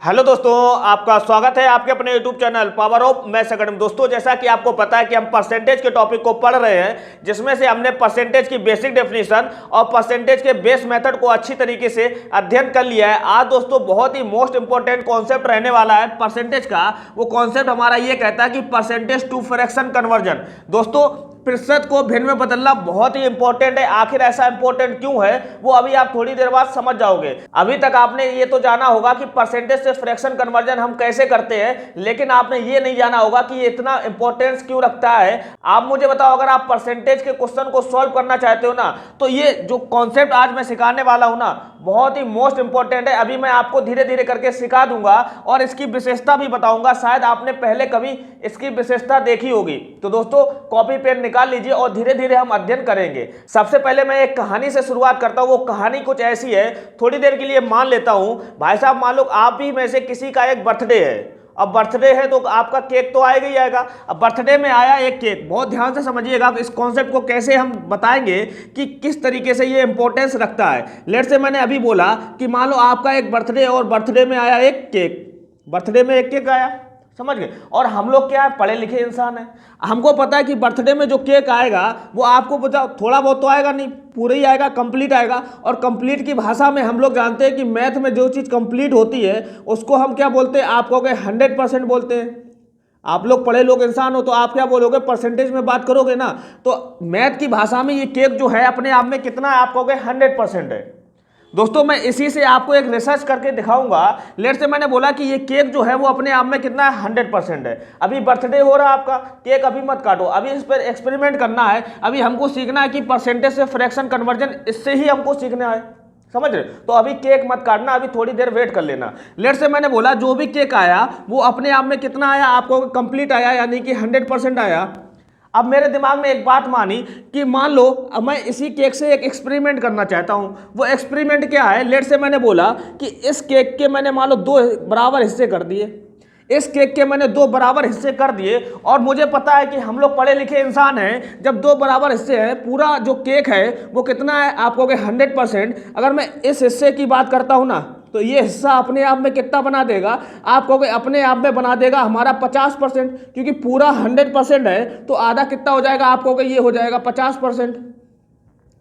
Hello दोस्तों, आपका स्वागत है आपके अपने YouTube channel power of maths academy. दोस्तों, जैसा कि आपको पता है कि हम परसेंटेज के टॉपिक को पढ़ रहे हैं, जिसमें से हमने परसेंटेज की बेसिक डेफिनेशन और परसेंटेज के बेस मेथड को अच्छी तरीके से अध्ययन कर लिया है। आज दोस्तों बहुत ही मोस्ट इंपॉर्टेंट कॉन्सेप्ट रहने वाला है परसेंटेज का। वो कॉन्सेप्ट हमारा ये कहता है कि परसेंटेज टू फ्रैक्शन कन्वर्जन। दोस्तों, प्रतिशत को भिन्न में बदलना बहुत ही इंपॉर्टेंट है। आखिर ऐसा इंपॉर्टेंट क्यों है वो अभी आप थोड़ी देर बाद समझ जाओगे। अभी तक आपने ये तो जाना होगा कि परसेंटेज से फ्रैक्शन कन्वर्जन हम कैसे करते हैं, लेकिन आपने ये नहीं जाना होगा कि ये इतना इंपॉर्टेंस क्यों रखता है। आप मुझे बताओ, अगर आप परसेंटेज के क्वेश्चन को सॉल्व करना चाहते हो ना, तो ये जो कॉन्सेप्ट आज मैं सिखाने वाला हूं ना, बहुत ही मोस्ट इंपॉर्टेंट है। अभी मैं आपको धीरे धीरे करके सिखा दूंगा और इसकी विशेषता भी बताऊंगा। शायद आपने पहले कभी इसकी विशेषता देखी होगी। तो दोस्तों, कॉपी पेन निकाल लीजिए और धीरे धीरे हम अध्ययन करेंगे। सबसे पहले मैं एक कहानी से शुरुआत करता हूं। वो कहानी कुछ ऐसी है, थोड़ी देर के लिए मान लेता हूं। भाई साहब, मान लो आप ही में से किसी का एक बर्थडे है। अब बर्थडे है तो आपका केक तो आएगा ही आएगा। अब बर्थडे में आया एक केक, बहुत ध्यान से समझिएगा इस कॉन्सेप्ट को कैसे हम बताएंगे कि किस तरीके से ये इंपॉर्टेंस रखता है। लेट से मैंने अभी बोला कि मान लो आपका एक बर्थडे और बर्थडे में आया एक केक। बर्थडे में एक केक आया, समझ गए। और हम लोग क्या है, पढ़े लिखे इंसान हैं। हमको पता है कि बर्थडे में जो केक आएगा वो आपको पता, थोड़ा बहुत तो आएगा नहीं, पूरा ही आएगा, कंप्लीट आएगा। और कंप्लीट की भाषा में हम लोग जानते हैं कि मैथ में जो चीज़ कंप्लीट होती है उसको हम क्या बोलते हैं, आप कहोगे 100% बोलते हैं। आप लोग पढ़े लोग इंसान हो तो आप क्या बोलोगे, परसेंटेज में बात करोगे ना। तो मैथ की भाषा में ये केक जो है अपने आप में कितना है, आप कहोगे 100% है। दोस्तों, मैं इसी से आपको एक रिसर्च करके दिखाऊंगा। लेट से मैंने बोला कि ये केक जो है वो अपने आप में कितना है, 100% है। अभी बर्थडे हो रहा है आपका, केक अभी मत काटो, अभी इस पर एक्सपेरिमेंट करना है। अभी हमको सीखना है कि परसेंटेज से फ्रैक्शन कन्वर्जन, इससे ही हमको सीखना है, समझ रहे। तो अभी केक मत काटना, अभी थोड़ी देर वेट कर लेना। लेट से मैंने बोला जो भी केक आया वो अपने आप में कितना आया, आपको कंप्लीट आया, यानी कि 100% आया। अब मेरे दिमाग में एक बात मानी कि मान लो अब मैं इसी केक से एक एक्सपेरिमेंट करना चाहता हूं। वो एक्सपेरिमेंट क्या है, लेट से मैंने बोला कि इस केक के मैंने मान लो 2 बराबर हिस्से कर दिए। इस केक के मैंने 2 बराबर हिस्से कर दिए और मुझे पता है कि हम लोग पढ़े लिखे इंसान हैं। जब 2 बराबर हिस्से हैं, पूरा जो केक है वो कितना है, आप कहोगे 100%। अगर मैं इस हिस्से की बात करता हूं ना, तो ये हिस्सा अपने आप में कितना बना देगा, आप कहोगे अपने आप में बना देगा हमारा 50%। क्योंकि पूरा 100% है तो आधा कितना हो जाएगा, आप कहोगे ये हो जाएगा 50%।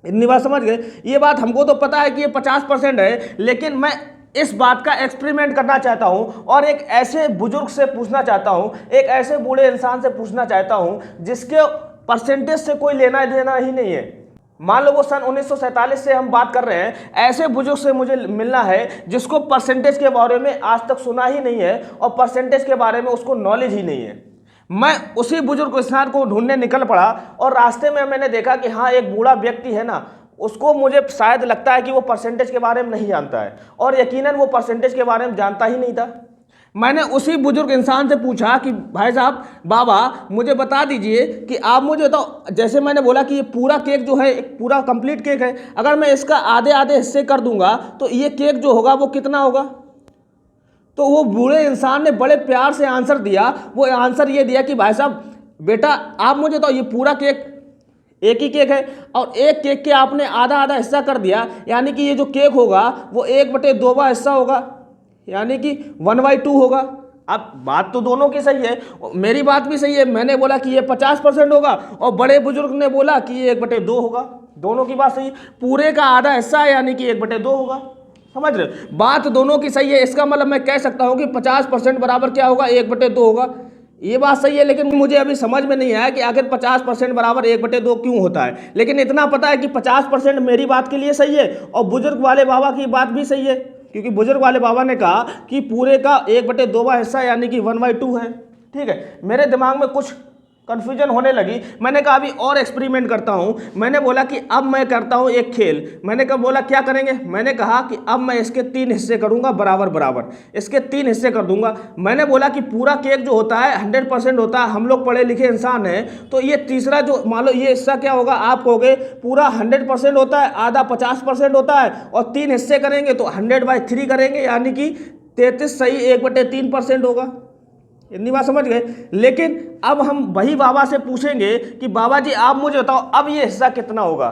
इतनी बात समझ गए। ये बात हमको तो पता है कि ये 50% है, लेकिन मैं इस बात का एक्सपेरिमेंट करना चाहता हूं और एक ऐसे बुजुर्ग से पूछना चाहता हूं, एक ऐसे बूढ़े इंसान से पूछना चाहता हूं जिसके परसेंटेज से कोई लेना देना ही नहीं है। मान लो वो सन 1947 से हम बात कर रहे हैं। ऐसे बुजुर्ग से मुझे मिलना है जिसको परसेंटेज के बारे में आज तक सुना ही नहीं है और परसेंटेज के बारे में उसको नॉलेज ही नहीं है। मैं उसी बुजुर्ग इंसान को ढूंढने निकल पड़ा और रास्ते में मैंने देखा कि हाँ, एक बूढ़ा व्यक्ति है ना, उसको मुझे शायद लगता है कि वो परसेंटेज के बारे में नहीं जानता है, और यकीनन वो परसेंटेज के बारे में जानता ही नहीं था। मैंने उसी बुजुर्ग इंसान से पूछा कि भाई साहब, बाबा मुझे बता दीजिए कि आप मुझे बताओ, जैसे मैंने बोला कि ये पूरा केक जो है एक पूरा कंप्लीट केक है, अगर मैं इसका आधे आधे हिस्से कर दूंगा तो ये केक जो होगा वो कितना होगा। तो वो बूढ़े इंसान ने बड़े प्यार से आंसर दिया। वो आंसर ये दिया कि भाई साहब बेटा, आप मुझे तो ये पूरा केक एक ही केक है और एक केक के आपने आधा आधा हिस्सा कर दिया, यानी कि ये जो केक होगा वो 1/2 हिस्सा होगा, यानी कि 1/2 होगा। अब बात तो दोनों की सही है, मेरी बात भी सही है। मैंने बोला कि ये 50% होगा और बड़े बुजुर्ग ने बोला कि ये 1/2 होगा। दोनों की बात सही है। पूरे का आधा हिस्सा है यानी कि 1/2 होगा, समझ रहे। बात दोनों की सही है। इसका मतलब मैं कह सकता हूं कि 50% बराबर क्या होगा, 1/2 होगा। ये बात सही है, लेकिन मुझे अभी समझ में नहीं आया कि आखिर 50% बराबर 1/2 क्यों होता है। लेकिन इतना पता है कि 50% मेरी बात के लिए सही है और बुजुर्ग वाले बाबा की बात भी सही है, क्योंकि बुजुर्ग वाले बाबा ने कहा कि पूरे का 1/2 हिस्सा यानी कि 1/2 है। ठीक है, मेरे दिमाग में कुछ कन्फ्यूजन होने लगी। मैंने कहा अभी और एक्सपेरिमेंट करता हूं। मैंने बोला कि अब मैं करता हूं एक खेल। मैंने कहा बोला क्या करेंगे, मैंने कहा कि अब मैं इसके 3 हिस्से करूंगा बराबर बराबर, इसके 3 हिस्से कर दूंगा। मैंने बोला कि पूरा केक जो होता है 100% होता है, हम लोग पढ़े लिखे इंसान हैं, तो ये तीसरा जो मान लो ये हिस्सा क्या होगा, आप कहोगे पूरा 100% होता है, आधा 50% होता है, और 3 हिस्से करेंगे तो 100/3 करेंगे, यानी कि 33 सही 1/3% होगा। इतनी बात समझ गए। लेकिन अब हम वही बाबा से पूछेंगे कि बाबा जी आप मुझे बताओ अब ये हिस्सा कितना होगा।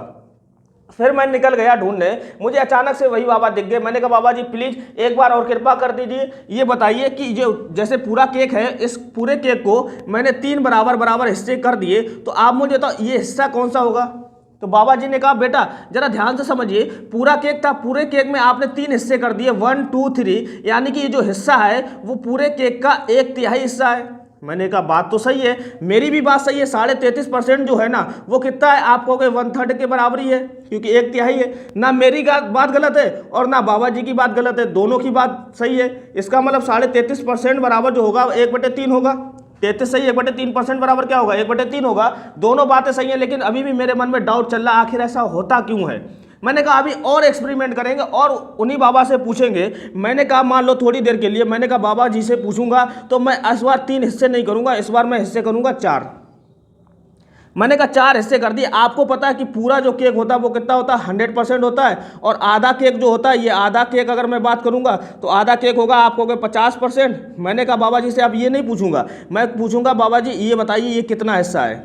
फिर मैं निकल गया ढूंढने, मुझे अचानक से वही बाबा दिख गए। मैंने कहा बाबा जी प्लीज़ एक बार और कृपा कर दीजिए, ये बताइए कि जो जैसे पूरा केक है, इस पूरे केक को मैंने 3 बराबर बराबर हिस्से कर दिए, तो आप मुझे तो ये हिस्सा कौन सा होगा। तो बाबा जी ने कहा बेटा जरा ध्यान से समझिए, पूरा केक था, पूरे केक में आपने 3 हिस्से कर दिए, 1 2 3, यानी कि ये जो हिस्सा है वो पूरे केक का 1/3 हिस्सा है। मैंने कहा बात तो सही है, मेरी भी बात सही है। 33.5% जो है ना वो कितना है, आप कहोगे 1/3 के बराबरी है, क्योंकि 1/3 है। ना मेरी बात गलत है और ना बाबा जी की बात गलत है, दोनों की बात सही है। इसका मतलब 33.5% बराबर जो होगा 1/3 होगा। 33 सही, 1/3% बराबर क्या होगा, 1/3 होगा। दोनों बातें सही हैं, लेकिन अभी भी मेरे मन में डाउट चल रहा आखिर ऐसा होता क्यों है। मैंने कहा अभी और एक्सपेरिमेंट करेंगे और उन्हीं बाबा से पूछेंगे। मैंने कहा मान लो थोड़ी देर के लिए, मैंने कहा बाबा जी से पूछूंगा तो मैं इस बार 3 हिस्से नहीं करूंगा, इस बार मैं हिस्से करूंगा 4। मैंने कहा 4 हिस्से कर दिए। आपको पता है कि पूरा जो केक होता है वो कितना होता है, 100% होता है। और आधा केक जो होता है, ये आधा केक अगर मैं बात करूंगा तो आधा केक होगा आप कहोगे 50%। मैंने कहा बाबा जी से अब ये नहीं पूछूंगा, मैं पूछूंगा बाबा जी ये बताइए ये कितना हिस्सा है।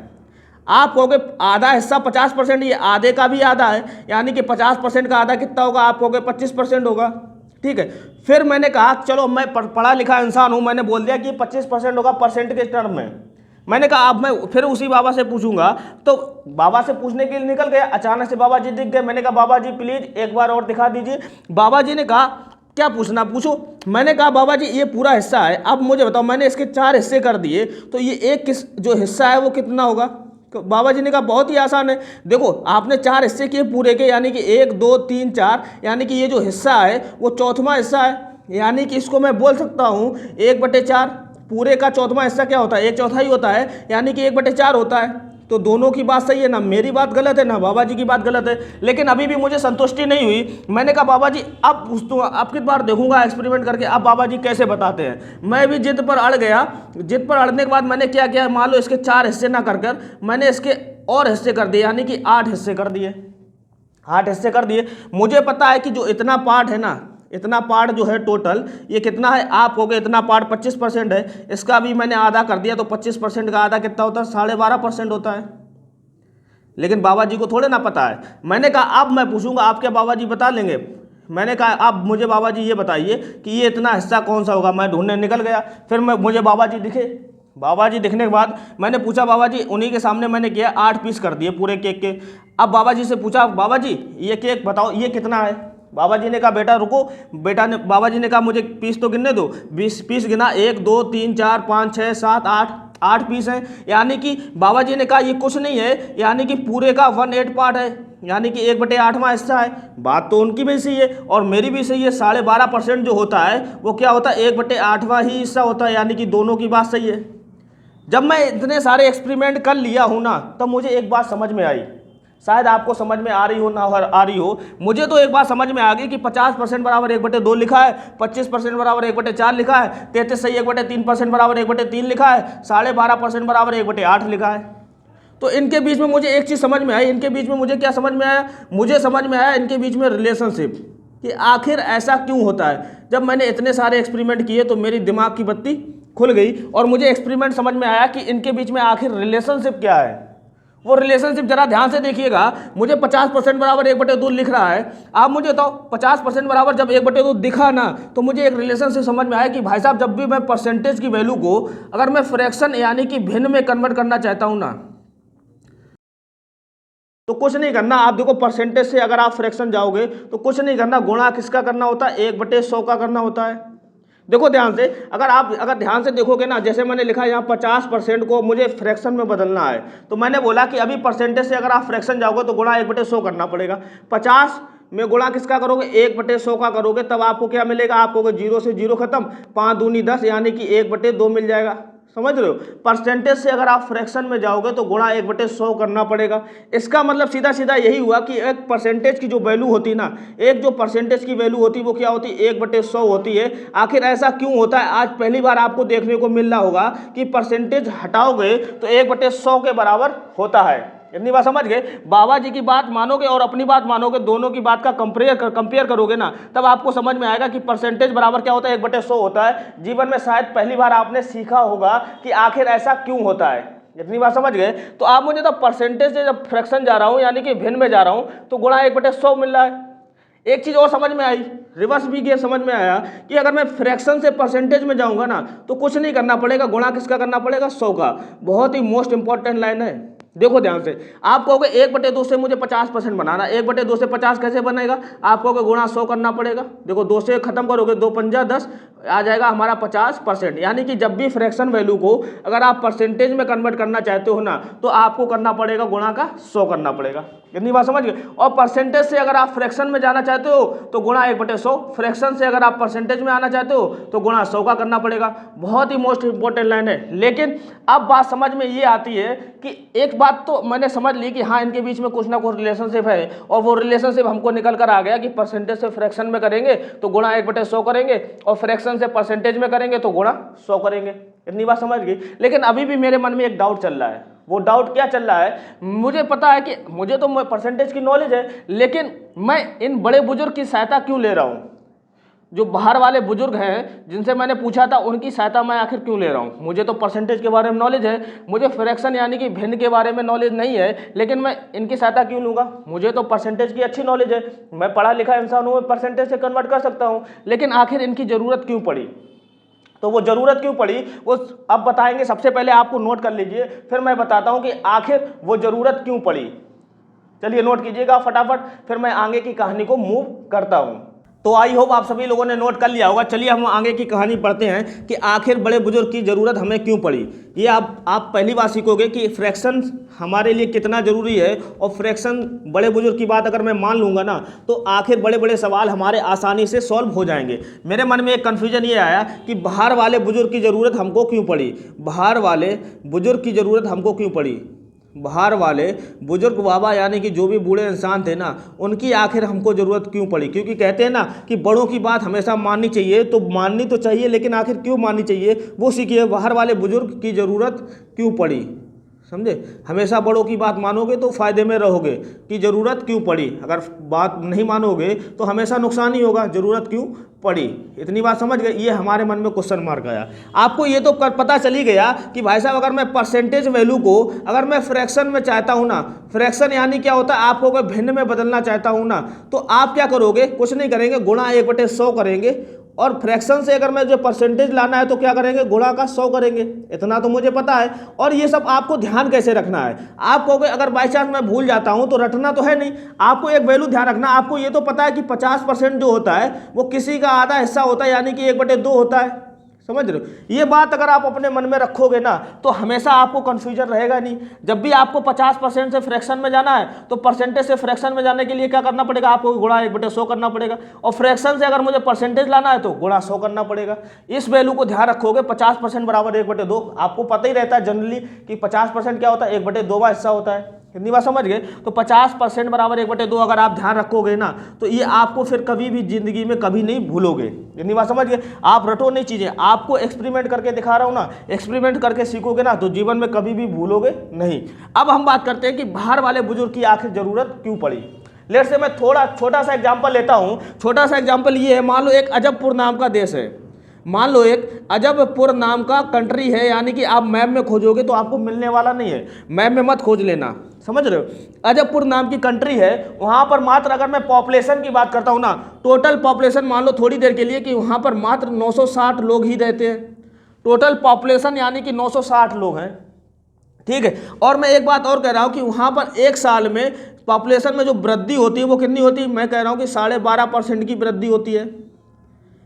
आप कहोगे आधा हिस्सा 50%, ये आधे का भी आधा है, यानी कि 50% का आधा कितना होगा, आप कहोगे 25% होगा। ठीक है, फिर मैंने कहा चलो मैं पढ़ा लिखा इंसान हूं, मैंने बोल दिया कि 25% होगा परसेंट के टर्म में। मैंने कहा अब मैं फिर उसी बाबा से पूछूंगा, तो बाबा से पूछने के लिए निकल गया। अचानक से बाबा जी दिख गए। मैंने कहा बाबा जी प्लीज एक बार और दिखा दीजिए। बाबा जी ने कहा क्या पूछना पूछो। मैंने कहा बाबा जी ये पूरा हिस्सा है, अब मुझे बताओ मैंने इसके 4 हिस्से कर दिए, तो ये एक जो हिस्सा है वो कितना होगा। तो बाबा जी ने कहा बहुत ही आसान है, देखो आपने 4 हिस्से किए पूरे के, यानी कि 1 2 3 4, यानी कि ये जो हिस्सा है वो चौथवा हिस्सा है, यानी कि इसको मैं बोल सकता हूँ 1/4। पूरे का चौथवा हिस्सा क्या होता है, 1/4 ही होता है, यानी कि 1/4 होता है। तो दोनों की बात सही है, ना मेरी बात गलत है ना बाबा जी की बात गलत है। लेकिन अभी भी मुझे संतुष्टि नहीं हुई। मैंने कहा बाबा जी अब पूछूंगा, अब किस बार देखूंगा एक्सपेरिमेंट करके अब बाबा जी कैसे बताते हैं। मैं भी जिद पर अड़ गया। जिद पर अड़ने के बाद मैंने क्या किया, मान लो इसके 4 हिस्से ना कर मैंने इसके और हिस्से कर दिए, यानी कि 8 हिस्से कर दिए। 8 हिस्से कर दिए। मुझे पता है कि जो इतना पार्ट है ना, इतना पार्ट जो है टोटल ये कितना है, आप कहोगे इतना पार्ट 25% है, इसका भी मैंने आधा कर दिया, तो 25% का आधा कितना होता है, 12.5% होता है। लेकिन बाबा जी को थोड़े ना पता है। मैंने कहा अब मैं पूछूंगा, आप क्या बाबा जी बता लेंगे। मैंने कहा अब मुझे बाबा जी ये बताइए कि ये इतना हिस्सा कौन सा होगा। मैं ढूंढने निकल गया। फिर मुझे बाबा जी दिखे। बाबा जी दिखने के बाद मैंने पूछा बाबा जी, उन्हीं के सामने मैंने किया 8 पीस कर दिए पूरे केक के। अब बाबा जी से पूछा बाबा जी ये केक बताओ ये कितना है। बाबा जी ने कहा बेटा रुको। बाबा जी ने कहा मुझे पीस तो गिनने दो। 20 पीस गिना, 1 2 3 4 5 6 7 8 पीस हैं। यानी कि बाबा जी ने कहा ये कुछ नहीं है, यानी कि पूरे का 1/8 पार्ट है, यानी कि 1/8वां हिस्सा है। बात तो उनकी भी सही है और मेरी भी सही है। 12.5% जो होता है वो क्या होता है, 1/8वां ही हिस्सा होता है, यानी कि दोनों की बात सही है। जब मैं इतने सारे एक्सपेरिमेंट कर लिया हूं ना, तब मुझे एक बात समझ में आई। शायद आपको समझ में आ रही हो ना आ रही हो, मुझे तो एक बात समझ में आ गई कि 50% बराबर 1/2 लिखा है, 25% बराबर 1/4 लिखा है, 33 सही 1/3% बराबर 1/3 लिखा है, 12.5% बराबर 1/8 लिखा है। तो इनके बीच में मुझे एक चीज़ समझ में आई। इनके बीच में मुझे क्या समझ में आया, मुझे समझ में आया इनके बीच में रिलेशनशिप, कि आखिर ऐसा क्यों होता है। जब मैंने इतने सारे एक्सपेरिमेंट किए तो मेरी दिमाग की बत्ती खुल गई और मुझे एक्सपेरिमेंट समझ में आया कि इनके बीच में आखिर रिलेशनशिप क्या है। वो रिलेशनशिप जरा ध्यान से देखिएगा। मुझे 50% बराबर 1/2 लिख रहा है। आप मुझे बताओ 50% बराबर जब 1/2 दिखा ना, तो मुझे एक रिलेशनशिप समझ में आया कि भाई साहब जब भी मैं परसेंटेज की वैल्यू को अगर मैं फ्रैक्शन यानी कि भिन्न में कन्वर्ट करना चाहता हूं ना, तो कुछ नहीं करना। आप देखो परसेंटेज से अगर आप फ्रैक्शन जाओगे तो कुछ नहीं करना, गुणा किसका करना होता है, 1/100 का करना होता है। देखो ध्यान से, अगर ध्यान से देखोगे ना, जैसे मैंने लिखा है यहाँ 50% को मुझे फ्रैक्शन में बदलना है, तो मैंने बोला कि अभी परसेंटेज से अगर आप फ्रैक्शन जाओगे तो गुणा 1/100 करना पड़ेगा। 50 में गुणा किसका करोगे, 1/100 का करोगे, तब आपको क्या मिलेगा, आपको 0 से 0 खत्म, 5 दूनी 10, यानी कि 1/2 मिल जाएगा। समझ रहे हो। परसेंटेज से अगर आप फ्रैक्शन में जाओगे तो गुणा 1/100 करना पड़ेगा। इसका मतलब सीधा सीधा यही हुआ कि एक परसेंटेज की जो वैल्यू होती ना, एक जो परसेंटेज की वैल्यू होती वो क्या होती, 1/100 होती है। आखिर ऐसा क्यों होता है, आज पहली बार आपको देखने को मिल रहा होगा कि परसेंटेज हटाओगे तो 1/100 के बराबर होता है। इतनी बात समझ गए। बाबा जी की बात मानोगे और अपनी बात मानोगे, दोनों की बात का कंपेयर करोगे ना, तब आपको समझ में आएगा कि परसेंटेज बराबर क्या होता है, 1/100 होता है। जीवन में शायद पहली बार आपने सीखा होगा कि आखिर ऐसा क्यों होता है। इतनी बात समझ गए। तो आप मुझे तो परसेंटेज से जब फ्रैक्शन जा रहा हूँ यानी कि भिन्न में जा रहा हूँ तो गुणा 1/100 मिल रहा है। एक चीज और समझ में आई, रिवर्स भी गियर समझ में आया कि अगर मैं फ्रैक्शन से परसेंटेज में जाऊंगा ना तो कुछ नहीं करना पड़ेगा, गुणा किसका करना पड़ेगा, 100 का। बहुत ही मोस्ट इंपॉर्टेंट लाइन है, देखो ध्यान से। आप कहोगे 1/2 से मुझे 50% बनाना, 1/2 से 50 कैसे बनेगा, आप कहोगे गुणा 100 करना पड़ेगा। देखो 2 से खत्म करोगे, 2 पंजा 10 आ जाएगा हमारा 50%। यानी कि जब भी फ्रैक्शन वैल्यू को अगर आप परसेंटेज में कन्वर्ट करना चाहते हो ना तो आपको करना पड़ेगा गुणा का 100 करना पड़ेगा। इतनी बात समझ गए। और परसेंटेज से अगर आप फ्रैक्शन में जाना चाहते हो तो गुणा 1/100, फ्रैक्शन से अगर आप परसेंटेज में आना चाहते हो तो गुणा 100 का करना पड़ेगा। बहुत ही मोस्ट इंपॉर्टेंट लाइन है। लेकिन अब बात समझ में ये आती है कि एक बात तो मैंने समझ ली कि हाँ इनके बीच में कुछ ना कुछ रिलेशनशिप है, और वो रिलेशनशिप हमको निकल कर आ गया कि परसेंटेज से फ्रैक्शन में करेंगे तो गुणा 1/100 करेंगे, और फ्रैक्शन से परसेंटेज में करेंगे तो गुणा 100 करेंगे। इतनी बात समझ गई। लेकिन अभी भी मेरे मन में एक डाउट चल रहा है। वो डाउट क्या चल रहा है, मुझे पता है कि मुझे तो परसेंटेज की नॉलेज है, लेकिन मैं इन बड़े बुजुर्ग की सहायता क्यों ले रहा हूँ, जो बाहर वाले बुजुर्ग हैं जिनसे मैंने पूछा था उनकी सहायता मैं आखिर क्यों ले रहा हूँ। मुझे तो परसेंटेज के बारे में नॉलेज है, मुझे फ्रैक्शन यानी कि भिन्न के बारे में नॉलेज नहीं है, लेकिन मैं इनकी सहायता क्यों लूँगा। मुझे तो परसेंटेज की अच्छी नॉलेज है, मैं पढ़ा लिखा इंसान हूँ, मैं परसेंटेज से कन्वर्ट कर सकता हूँ, लेकिन आखिर इनकी ज़रूरत क्यों पड़ी। तो वो ज़रूरत क्यों पड़ी वो अब बताएंगे। सबसे पहले आपको नोट कर लीजिए, फिर मैं बताता हूँ कि आखिर वो ज़रूरत क्यों पड़ी। चलिए नोट कीजिएगा फटाफट, फिर मैं आगे की कहानी को मूव करता हूँ। तो आई होप आप सभी लोगों ने नोट कर लिया होगा। चलिए हम आगे की कहानी पढ़ते हैं कि आखिर बड़े बुजुर्ग की ज़रूरत हमें क्यों पड़ी। ये आप पहली बात सीखोगे कि फ्रैक्शन हमारे लिए कितना ज़रूरी है, और फ्रैक्शन बड़े बुजुर्ग की बात अगर मैं मान लूँगा ना तो आखिर बड़े बड़े सवाल हमारे आसानी से सॉल्व हो जाएंगे। मेरे मन में एक कन्फ्यूजन ये आया कि बाहर वाले बुजुर्ग की ज़रूरत हमको क्यों पड़ी, बाहर वाले बुजुर्ग की ज़रूरत हमको क्यों पड़ी। बाहर वाले बुजुर्ग बाबा यानी कि जो भी बूढ़े इंसान थे ना उनकी आखिर हमको ज़रूरत क्यों पड़ी। क्योंकि कहते हैं ना कि बड़ों की बात हमेशा माननी चाहिए, तो माननी तो चाहिए, लेकिन आखिर क्यों माननी चाहिए वो सीखिए। बाहर वाले बुजुर्ग की ज़रूरत क्यों पड़ी, समझे। हमेशा बड़ों की बात मानोगे तो फ़ायदे में रहोगे, कि ज़रूरत क्यों पड़ी। अगर बात नहीं मानोगे तो हमेशा नुकसान ही होगा, ज़रूरत क्यों पड़ी। इतनी बात समझ गए। ये हमारे मन में क्वेश्चन मार्क आया। आपको ये तो पता चल ही गया कि भाई साहब अगर मैं परसेंटेज वैल्यू को अगर मैं फ्रैक्शन में चाहता हूँ ना, फ्रैक्शन यानी क्या होता है, आपको अगर भिन्न में बदलना चाहता हूँ ना तो आप क्या करोगे, कुछ नहीं करेंगे, गुणा 1/100 करेंगे। और फ्रैक्शन से अगर मैं जो परसेंटेज लाना है तो क्या करेंगे, गुणा का 100 करेंगे। इतना तो मुझे पता है। और ये सब आपको ध्यान कैसे रखना है, आप कहोगे अगर बाई चांस मैं भूल जाता हूं तो रटना तो है नहीं। आपको एक वैल्यू ध्यान रखना, आपको ये तो पता है कि 50% जो होता है वो किसी का आधा हिस्सा होता है, यानी कि 1/2 होता है। समझ रहे हो। ये बात अगर आप अपने मन में रखोगे ना तो हमेशा आपको कंफ्यूजन रहेगा नहीं। जब भी आपको 50% से फ्रैक्शन में जाना है तो परसेंटेज से फ्रैक्शन में जाने के लिए क्या करना पड़ेगा, आपको गुणा 1/100 करना पड़ेगा। और फ्रैक्शन से अगर मुझे परसेंटेज लाना है तो गुणा 100 करना पड़ेगा। इस वैल्यू को ध्यान रखोगे, 50% बराबर 1/2। आपको पता ही रहता है जनरली कि 50% क्या होता है, 1/2वां हिस्सा होता है। कितनी बात समझ गए। तो 50% बराबर 1/2 अगर आप ध्यान रखोगे ना तो ये आपको फिर कभी भी जिंदगी में कभी नहीं भूलोगे। कितनी बात समझ गए। आप रटो नहीं चीज़ें, आपको एक्सपेरिमेंट करके दिखा रहा हूँ ना, एक्सपेरिमेंट करके सीखोगे ना तो जीवन में कभी भी भूलोगे नहीं। अब हम बात करते हैं कि बाहर वाले बुजुर्ग की आखिर जरूरत क्यों पड़ी। लेट से मैं थोड़ा छोटा सा एग्जाम्पल लेता हूँ। छोटा सा एग्जाम्पल ये है, मान लो एक अजबपुर नाम का देश है, मान लो एक अजबपुर नाम का कंट्री है, यानी कि आप मैप में खोजोगे तो आपको मिलने वाला नहीं है, मैप में मत खोज लेना, समझ रहे हो। अजबपुर नाम की कंट्री है, वहाँ पर मात्र अगर मैं पॉपुलेशन की बात करता हूँ ना, टोटल पॉपुलेशन मान लो थोड़ी देर के लिए कि वहाँ पर मात्र 960 लोग ही रहते हैं। टोटल पॉपुलेशन यानी कि 960 लोग हैं, ठीक है। और मैं एक बात और कह रहा हूँ कि वहाँ पर एक साल में पॉपुलेशन में जो वृद्धि होती है वो कितनी होती है, मैं कह रहा हूँ कि 12.5% की वृद्धि होती है।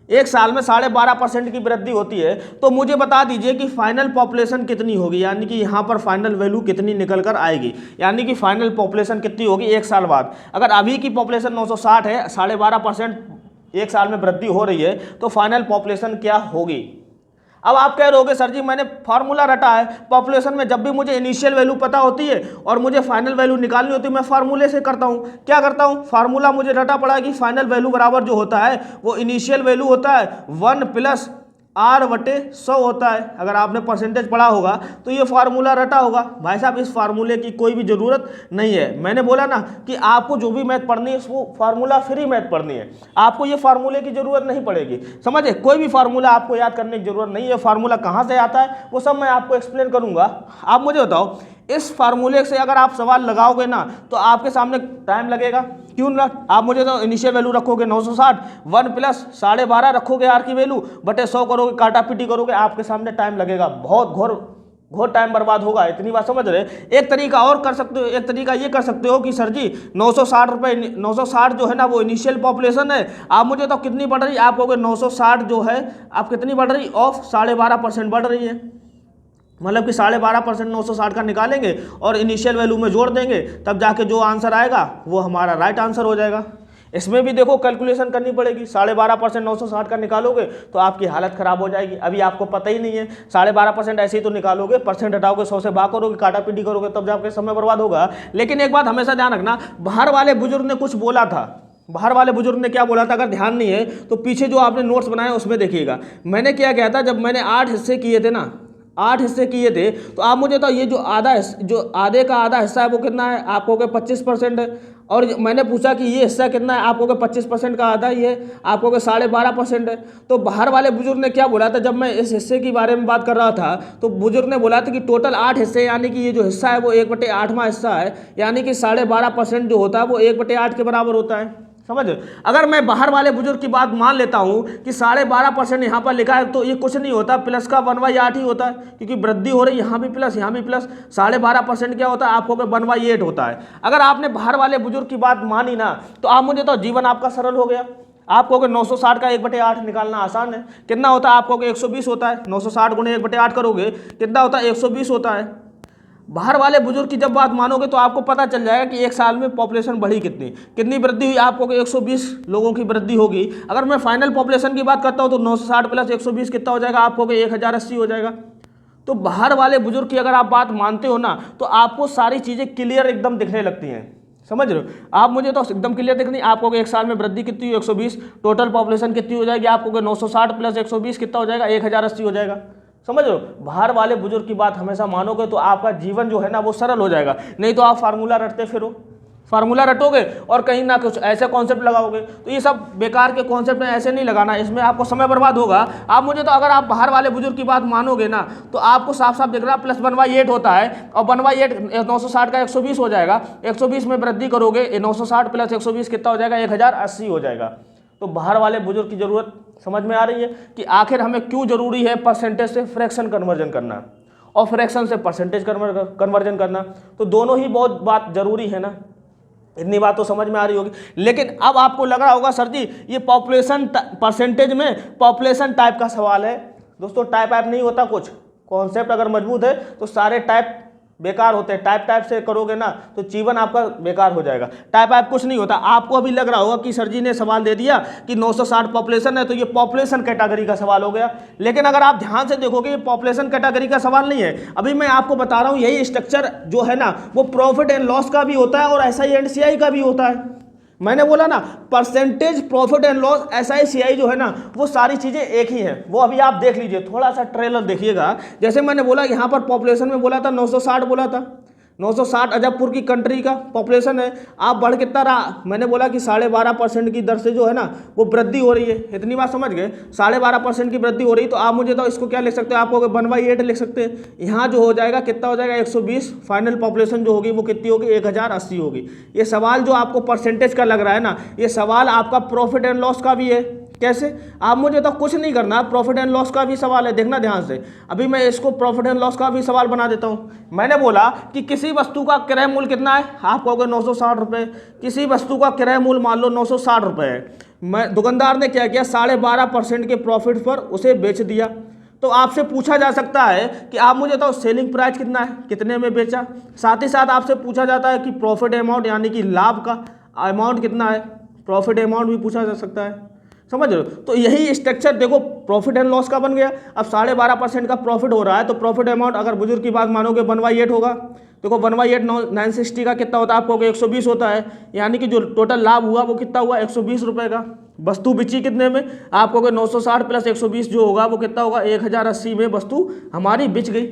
एक साल में 12.5% की वृद्धि होती है। तो मुझे बता दीजिए कि फाइनल पॉपुलेशन कितनी होगी, यानी कि यहाँ पर फाइनल वैल्यू कितनी निकल कर आएगी, यानी कि फाइनल पॉपुलेशन कितनी होगी एक साल बाद। अगर अभी की पॉपुलेशन 960 है, 12.5% एक साल में वृद्धि हो रही है, तो फाइनल पॉपुलेशन क्या होगी। अब आप कह रहे सर जी मैंने फार्मूला रटा है, पॉपुलेशन में जब भी मुझे इनिशियल वैल्यू पता होती है और मुझे फाइनल वैल्यू निकालनी होती है मैं फार्मूले से करता हूँ। क्या करता हूँ, फार्मूला मुझे रटा पड़ा है कि फाइनल वैल्यू बराबर जो होता है वो इनिशियल वैल्यू होता है 1 + R/100 होता है। अगर आपने परसेंटेज पढ़ा होगा तो ये फार्मूला रटा होगा। भाई साहब इस फार्मूले की कोई भी ज़रूरत नहीं है। मैंने बोला ना कि आपको जो भी मैथ पढ़नी है वो फार्मूला फ्री मैथ पढ़नी है, आपको ये फार्मूले की ज़रूरत नहीं पड़ेगी। समझे, कोई भी फार्मूला आपको याद करने की ज़रूरत नहीं है। फार्मूला कहाँ से आता है वो सब मैं आपको एक्सप्लेन करूँगा। आप मुझे बताओ, इस फार्मूले से अगर आप सवाल लगाओगे ना तो आपके सामने टाइम लगेगा, क्यों ना? आप मुझे तो इनिशियल वैल्यू रखोगे 960, 1 प्लस 12.5 रखोगे आर की वैल्यू, बटे 100 करोगे, काटा पीटी करोगे, आपके सामने टाइम लगेगा, बहुत घोर टाइम बर्बाद होगा। इतनी बात समझ रहे? एक तरीका और कर सकते हो, एक तरीका ये कर सकते हो कि सर जी 960 रुपये, 960 जो है ना वो इनिशियल पॉपुलेशन है। आप मुझे तो कितनी बढ़ रही, आप कहोगे 960 जो है आप कितनी बढ़ रही, ऑफ 12.5% बढ़ रही है। मतलब कि 12.5% 960 का निकालेंगे और इनिशियल वैल्यू में जोड़ देंगे, तब जाके जो आंसर आएगा वो हमारा राइट आंसर हो जाएगा। इसमें भी देखो कैलकुलेशन करनी पड़ेगी। 12.5% 960 का निकालोगे तो आपकी हालत खराब हो जाएगी। अभी आपको पता ही नहीं है, 12.5% ऐसे ही तो निकालोगे, परसेंट हटाओगे, 100 से भाग करोगे, काटा पीटी करोगे, तब जाके समय बर्बाद होगा। लेकिन एक बात हमेशा ध्यान रखना, बाहर वाले बुजुर्ग ने कुछ बोला था। बाहर वाले बुजुर्ग ने क्या बोला था, अगर ध्यान नहीं है तो पीछे जो आपने नोट्स बनाए उसमें देखिएगा। मैंने क्या किया था, जब मैंने 8 हिस्से किए थे ना, 8 हिस्से किए थे, तो आप मुझे तो ये जो आधे का आधा हिस्सा है वो कितना है, आप कहोगे 25% है। और मैंने पूछा कि ये हिस्सा कितना है, आप कहोगे 25% का आधा ही है, आप कहोगे 12.5% है। तो बाहर वाले बुजुर्ग ने क्या बोला था, जब मैं इस हिस्से के बारे में बात कर रहा था तो बुजुर्ग ने बोला था कि टोटल 8 हिस्से, यानी कि ये जो हिस्सा है वो 1/8वां हिस्सा है, यानी कि 12.5% जो होता है वो 1/8 के बराबर होता है। समझ? अगर मैं बाहर वाले बुजुर्ग की बात मान लेता हूं कि 12.5% यहाँ पर लिखा है तो ये कुछ नहीं होता, प्लस का 1/8 ही होता है, क्योंकि वृद्धि हो रही, यहाँ भी प्लस यहाँ भी प्लस। 12.5% क्या होता है, आपको 1/8 होता है। अगर आपने बाहर वाले बुजुर्ग की बात मानी ना तो आप मुझे तो जीवन आपका सरल हो गया। आप कहोगे 960 का 1/8 निकालना आसान है, कितना होता है, आप कहोगे 120 होता है। 960 गुणे 1/8 करोगे कितना होता है, 120 होता है। बाहर वाले बुजुर्ग की जब बात मानोगे तो आपको पता चल जाएगा कि एक साल में पॉपुलेशन बढ़ी कितनी वृद्धि हुई, आपको 120 लोगों की वृद्धि होगी। अगर मैं फाइनल पॉपुलेशन की बात करता हूं तो 960 प्लस 120 कितना हो जाएगा, आपको 1080 हो जाएगा। तो बाहर वाले बुजुर्ग की अगर आप बात मानते हो ना तो आपको सारी चीज़ें क्लियर एकदम दिखने लगती हैं। समझ रहे हो? आप मुझे तो एकदम क्लियर दिखनी, आपको एक साल में वृद्धि कितनी हुई, 120, टोटल पॉपुलेशन कितनी हो जाएगी, आपको 960 प्लस 120 कितना हो जाएगा, 1080 हो जाएगा। समझ लो, बाहर वाले बुजुर्ग की बात हमेशा मानोगे तो आपका जीवन जो है ना वो सरल हो जाएगा। नहीं तो आप फार्मूला रटते फिरो, फार्मूला रटोगे और कहीं ना कुछ ऐसे कॉन्सेप्ट लगाओगे, तो ये सब बेकार के कॉन्सेप्ट में ऐसे नहीं लगाना, इसमें आपको समय बर्बाद होगा। आप मुझे तो अगर आप बाहर वाले बुजुर्ग की बात मानोगे ना तो आपको साफ साफ दिख रहा है प्लस 1/8 होता है, और 1/8 960 का 120 हो जाएगा। 120 में वृद्धि करोगे 960 प्लस 120 कितना हो जाएगा, 1080 हो जाएगा। तो बाहर वाले बुजुर्ग की जरूरत समझ में आ रही है कि आखिर हमें क्यों जरूरी है परसेंटेज से फ्रैक्शन कन्वर्जन करना और फ्रैक्शन से परसेंटेज कन्वर्जन करना। तो दोनों ही बहुत बात जरूरी है ना, इतनी बात तो समझ में आ रही होगी। लेकिन अब आपको लग रहा होगा सर जी ये पॉपुलेशन परसेंटेज में पॉपुलेशन टाइप का सवाल है। दोस्तों टाइप नहीं होता कुछ, कॉन्सेप्ट अगर मजबूत है तो सारे टाइप बेकार होते हैं। टाइप से करोगे ना तो जीवन आपका बेकार हो जाएगा। टाइप कुछ नहीं होता। आपको अभी लग रहा होगा कि सर जी ने सवाल दे दिया कि 960 पॉपुलेशन है तो ये पॉपुलेशन कैटेगरी का सवाल हो गया, लेकिन अगर आप ध्यान से देखोगे ये पॉपुलेशन कैटेगरी का सवाल नहीं है। अभी मैं आपको बता रहा हूँ यही स्ट्रक्चर जो है ना वो प्रॉफिट एंड लॉस का भी होता है और SI एंड CI का भी होता है। मैंने बोला ना percentage, profit and loss, SI CI जो है ना वो सारी चीज़ें एक ही हैं। वो अभी आप देख लीजिए, थोड़ा सा ट्रेलर देखिएगा। जैसे मैंने बोला यहाँ पर पॉपुलेशन में बोला था 960 बोला था, 960 अजबपुर की कंट्री का पॉपुलेशन है। आप बढ़ कितना रहा, मैंने बोला कि 12.5% की दर से जो है ना वो वृद्धि हो रही है। इतनी बात समझ गए, 12.5% की वृद्धि हो रही। तो आप मुझे तो इसको क्या लिख सकते हो, आपको 1/8 लिख सकते हैं। यहाँ जो हो जाएगा कितना हो जाएगा, 120। फाइनल पॉपुलेशन जो होगी वो कितनी होगी, 1080 होगी। ये सवाल जो आपको परसेंटेज का लग रहा है ना, ये सवाल आपका प्रॉफिट एंड लॉस का भी है। कैसे? आप मुझे तो कुछ नहीं करना, प्रॉफिट एंड लॉस का भी सवाल है, देखना ध्यान से। अभी मैं इसको प्रॉफिट एंड लॉस का भी सवाल बना देता हूं। मैंने बोला कि किसी वस्तु का क्रय मूल्य कितना है, आप कहोगे 960 रुपये। किसी वस्तु का क्रय मूल्य मान लो 960 रुपये है। मैं दुकानदार ने क्या किया, 12.5% के प्रॉफिट पर उसे बेच दिया। तो आपसे पूछा जा सकता है कि आप मुझे तो सेलिंग प्राइस कितना है, कितने में बेचा। साथ ही साथ आपसे पूछा जाता है कि प्रॉफिट अमाउंट यानी कि लाभ का अमाउंट कितना है, प्रॉफिट अमाउंट भी पूछा जा सकता है। समझ रहे हो? तो यही स्ट्रक्चर देखो प्रॉफिट एंड लॉस का बन गया। अब 12.5% का प्रॉफिट हो रहा है तो प्रॉफिट अमाउंट अगर बुजुर्ग की बात मानोगे 1/8 होगा। देखो 1/8 960 का कितना होता है, आपको 120 होता है, यानी कि जो टोटल लाभ हुआ वो कितना हुआ, 120 रुपये का। वस्तु बिची कितने में, आप कहोगे 960 प्लस 120 जो होगा वो कितना होगा, 1080 में वस्तु हमारी बिच गई।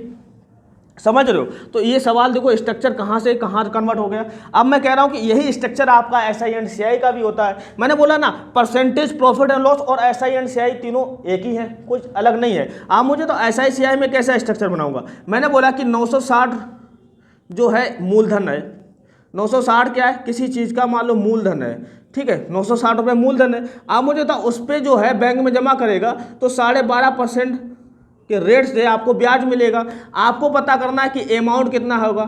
समझ रहे हो? तो ये सवाल देखो स्ट्रक्चर कहाँ से कहाँ कन्वर्ट हो गया। अब मैं कह रहा हूँ कि यही स्ट्रक्चर आपका एसआई एंड सीआई का भी होता है। मैंने बोला ना परसेंटेज प्रॉफिट एंड लॉस और एसआई एंड सीआई तीनों एक ही हैं, कुछ अलग नहीं है। आप मुझे तो एसआई सीआई में कैसा स्ट्रक्चर बनाऊंगा, मैंने बोला कि 960 जो है मूलधन है, 960 क्या है, किसी चीज़ का मान लो मूलधन है, ठीक है, 960 रुपये मूलधन है। आप मुझे तो उस पर जो है बैंक में जमा करेगा तो 12.5% के रेट से आपको ब्याज मिलेगा। आपको पता करना है कि अमाउंट कितना होगा।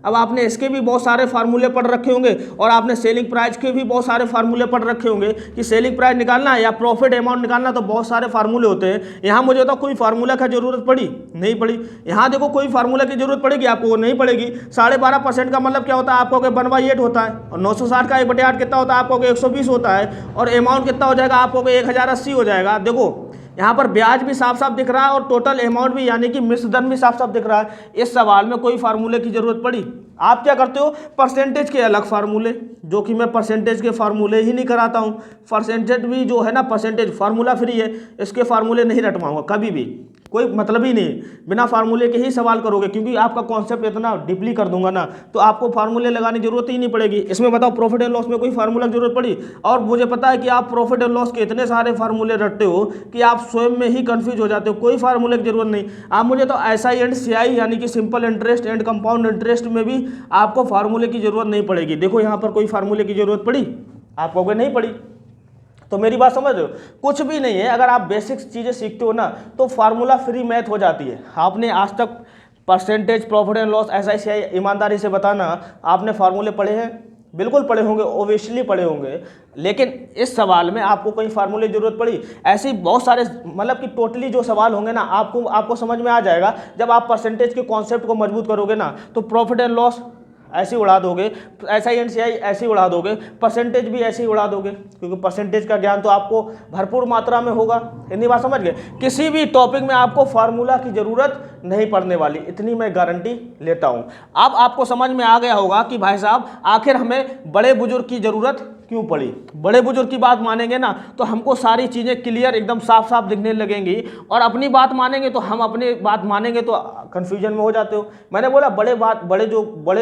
अब आपने इसके भी बहुत सारे फार्मूले पढ़ रखे होंगे और आपने सेलिंग प्राइस के भी बहुत सारे फार्मूले पढ़ रखे होंगे कि सेलिंग प्राइस निकालना है या प्रॉफिट अमाउंट निकालना, तो बहुत सारे फार्मूले होते हैं। यहाँ मुझे तो कोई फार्मूला की जरूरत पड़ी नहीं पड़ी। यहाँ देखो कोई फार्मूला की जरूरत पड़ेगी आपको, वो नहीं पड़ेगी। 12.5% का मतलब क्या होता है, आपको 1/8 होता है, और 960 का 1/8 कितना होता है, आपको 120 होता है, और अमाउंट कितना हो जाएगा, आपको 1080 हो जाएगा। देखो यहाँ पर ब्याज भी साफ साफ दिख रहा है और टोटल अमाउंट भी यानी कि मिश्र धन भी साफ साफ दिख रहा है। इस सवाल में कोई फार्मूले की जरूरत पड़ी? आप क्या करते हो, परसेंटेज के अलग फार्मूले, जो कि मैं परसेंटेज के फार्मूले ही नहीं कराता हूँ। परसेंटेज भी जो है ना, परसेंटेज फार्मूला फ्री है, इसके फार्मूले नहीं रटवाऊंगा कभी भी, कोई मतलब ही नहीं। बिना फार्मूले के ही सवाल करोगे, क्योंकि आपका कॉन्सेप्ट इतना डीपली कर दूंगा ना, तो आपको फार्मूले लगाने की जरूरत ही नहीं पड़ेगी। इसमें बताओ प्रॉफिट एंड लॉस में कोई फार्मूला की जरूरत पड़ी? और मुझे पता है कि आप प्रॉफिट एंड लॉस के इतने सारे फार्मूले रटते हो कि आप स्वयं में ही कंफ्यूज हो जाते हो। कोई फार्मूले की जरूरत नहीं। आप मुझे तो एसआई एंड सीआई यानी कि simple interest and compound interest में भी आपको फार्मूले की जरूरत नहीं पड़ेगी। देखो यहाँ पर कोई फार्मूले की जरूरत पड़ी? आप कहोगे नहीं पड़ी। तो मेरी बात समझ रहे हो? कुछ भी नहीं है। अगर आप बेसिक चीज़ें सीखते हो ना तो फार्मूला फ्री मैथ हो जाती है। आपने आज तक percentage profit and loss SI CI ईमानदारी से बताना, आपने फार्मूले पढ़े हैं? बिल्कुल पढ़े होंगे, ओबियसली पढ़े होंगे। लेकिन इस सवाल में आपको कोई फार्मूले की जरूरत पड़ी? ऐसे बहुत सारे, मतलब कि टोटली जो सवाल होंगे ना, आपको समझ में आ जाएगा जब आप परसेंटेज के कॉन्सेप्ट को मजबूत करोगे ना। तो प्रॉफिट एंड लॉस ऐसे ही उड़ा दोगे, एसआई एंड सीआई ऐसे ही उड़ा दोगे, परसेंटेज भी ऐसे ही उड़ा दोगे, क्योंकि परसेंटेज का ज्ञान तो आपको भरपूर मात्रा में होगा। इतनी बात समझ गए? किसी भी टॉपिक में आपको फार्मूला की जरूरत नहीं पड़ने वाली, इतनी मैं गारंटी लेता हूं। अब आपको समझ में आ गया होगा कि भाई साहब आखिर हमें बड़े बुजुर्ग की जरूरत क्यों पड़ी। बड़े बुजुर्ग की बात मानेंगे ना तो हमको सारी चीज़ें क्लियर एकदम साफ साफ दिखने लगेंगी, और अपनी बात मानेंगे तो हम अपनी बात मानेंगे तो कंफ्यूजन में हो जाते हो। मैंने बोला बड़े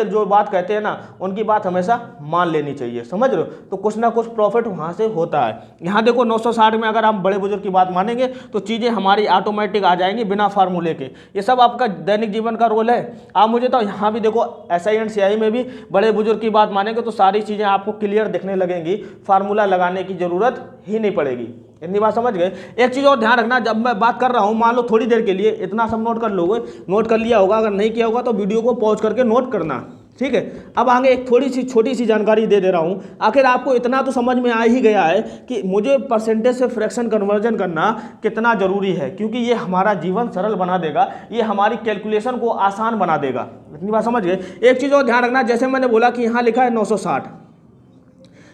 जो बात कहते हैं ना, उनकी बात हमेशा मान लेनी चाहिए। समझ रहे हो? तो कुछ ना कुछ प्रॉफिट वहाँ से होता है। यहाँ देखो 960 में अगर हम बड़े बुजुर्ग की बात मानेंगे तो चीज़ें हमारी ऑटोमेटिक आ जाएंगी बिना फार्मूले के। ये सब आपका दैनिक जीवन का रोल है। आप मुझे तो यहाँ भी देखो एसआई एंड सीआई में भी बड़े बुजुर्ग की बात मानेंगे तो सारी चीज़ें आपको क्लियर दिखने लगेंगी, फार्मूला लगाने की जरूरत ही नहीं पड़ेगी। इतनी बात समझ गए? एक चीज़ और ध्यान रखना, जब मैं बात कर रहा हूँ मान लो थोड़ी देर के लिए, इतना सब नोट कर लोगे, नोट कर लिया होगा, अगर नहीं किया होगा तो वीडियो को पॉज करके नोट करना, ठीक है? अब आगे एक थोड़ी सी छोटी सी जानकारी दे रहा हूँ। आखिर आपको इतना तो समझ में आ ही गया है कि मुझे परसेंटेज से फ्रैक्शन कन्वर्जन करना कितना जरूरी है, क्योंकि ये हमारा जीवन सरल बना देगा, ये हमारी कैलकुलेशन को आसान बना देगा। इतनी बात समझ गए? एक चीज़ और ध्यान रखना, जैसे मैंने बोला कि यहाँ लिखा है 960,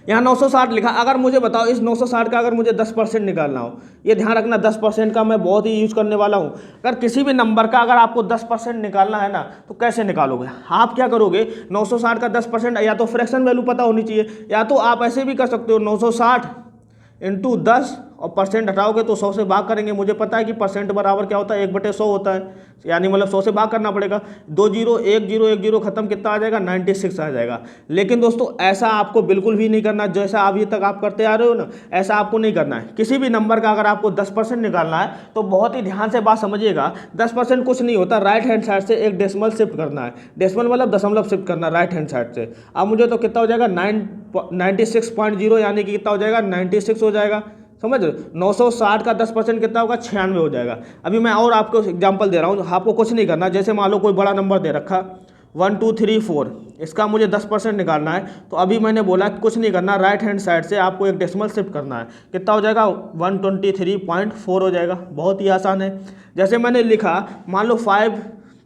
यहाँ 960 लिखा। अगर मुझे बताओ इस 960 का अगर मुझे 10% निकालना हो, ये ध्यान रखना 10% का मैं बहुत ही यूज करने वाला हूँ। अगर किसी भी नंबर का अगर आपको 10% निकालना है ना तो कैसे निकालोगे? आप क्या करोगे, 960 का 10% या तो फ्रैक्शन वैल्यू पता होनी चाहिए, या तो आप ऐसे भी कर सकते हो 960 इंटू 10 और परसेंट हटाओगे तो 100 से भाग करेंगे। मुझे पता है कि परसेंट बराबर क्या होता है, 1/100 होता है, यानी मतलब 100 से भाग करना पड़ेगा। 2 0 1 0 1 0 खत्म, कितना आ जाएगा? 96 आ जाएगा। लेकिन दोस्तों ऐसा आपको बिल्कुल भी नहीं करना, जैसा अभी तक आप करते आ रहे हो ना, ऐसा आपको नहीं करना है। किसी भी नंबर का अगर आपको 10% निकालना है तो बहुत ही ध्यान से बात समझिएगा। 10% कुछ नहीं होता, राइट हैंड साइड से एक डेसिमल शिफ्ट करना है। डेसिमल मतलब दशमलव शिफ्ट करना राइट हैंड साइड से। अब मुझे तो कितना हो जाएगा, 96.0 यानी कि कितना हो जाएगा, 96 हो जाएगा। समझ रहे? 960 का 10% कितना होगा, 96 हो जाएगा। अभी मैं और आपको एग्जांपल दे रहा हूँ, आपको कुछ नहीं करना। जैसे मान लो कोई बड़ा नंबर दे रखा 1 2 3 4, इसका मुझे 10% निकालना है, तो अभी मैंने बोला कि कुछ नहीं करना, राइट हैंड साइड से आपको एक डेसिमल शिफ्ट करना है। कितना हो जाएगा, 123.4 हो जाएगा। बहुत ही आसान है। जैसे मैंने लिखा मान लो 5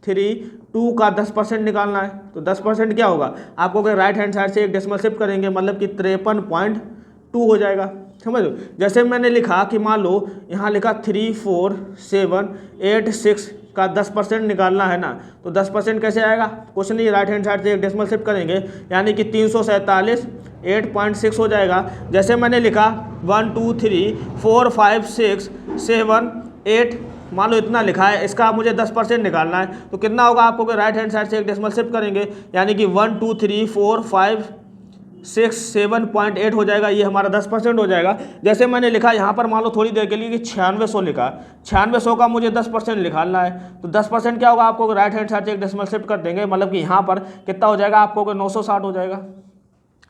3 2 का 10% निकालना है, तो 10% क्या होगा, आपको अगर राइट हैंड साइड से एक डेसिमल शिफ्ट करेंगे मतलब कि 53.2 हो जाएगा। समझ लो? जैसे मैंने लिखा कि मान लो यहाँ लिखा 3 4 7 8 6 का 10% निकालना है ना, तो 10% कैसे आएगा, कुछ नहीं, राइट हैंड साइड से एक डेसिमल शिफ्ट करेंगे, यानी कि 347 8.6 हो जाएगा। जैसे मैंने लिखा 1 2 3 4 5 6 7 8, मान लो इतना लिखा है, इसका मुझे 10% निकालना है, तो कितना होगा आपको कि राइट हैंड साइड से एक डेसिमल शिफ्ट करेंगे, यानी कि 1 2 3 4 5 6 7.8 हो जाएगा, ये हमारा 10% हो जाएगा। जैसे मैंने लिखा यहाँ पर मान लो थोड़ी देर के लिए कि 9600 लिखा, 9600 का मुझे 10% निकालना है, तो 10% क्या होगा आपको राइट हैंड साइड से एक डेसिमल शिफ्ट कर देंगे, मतलब कि यहाँ पर कितना हो जाएगा आपको कि 960 हो जाएगा।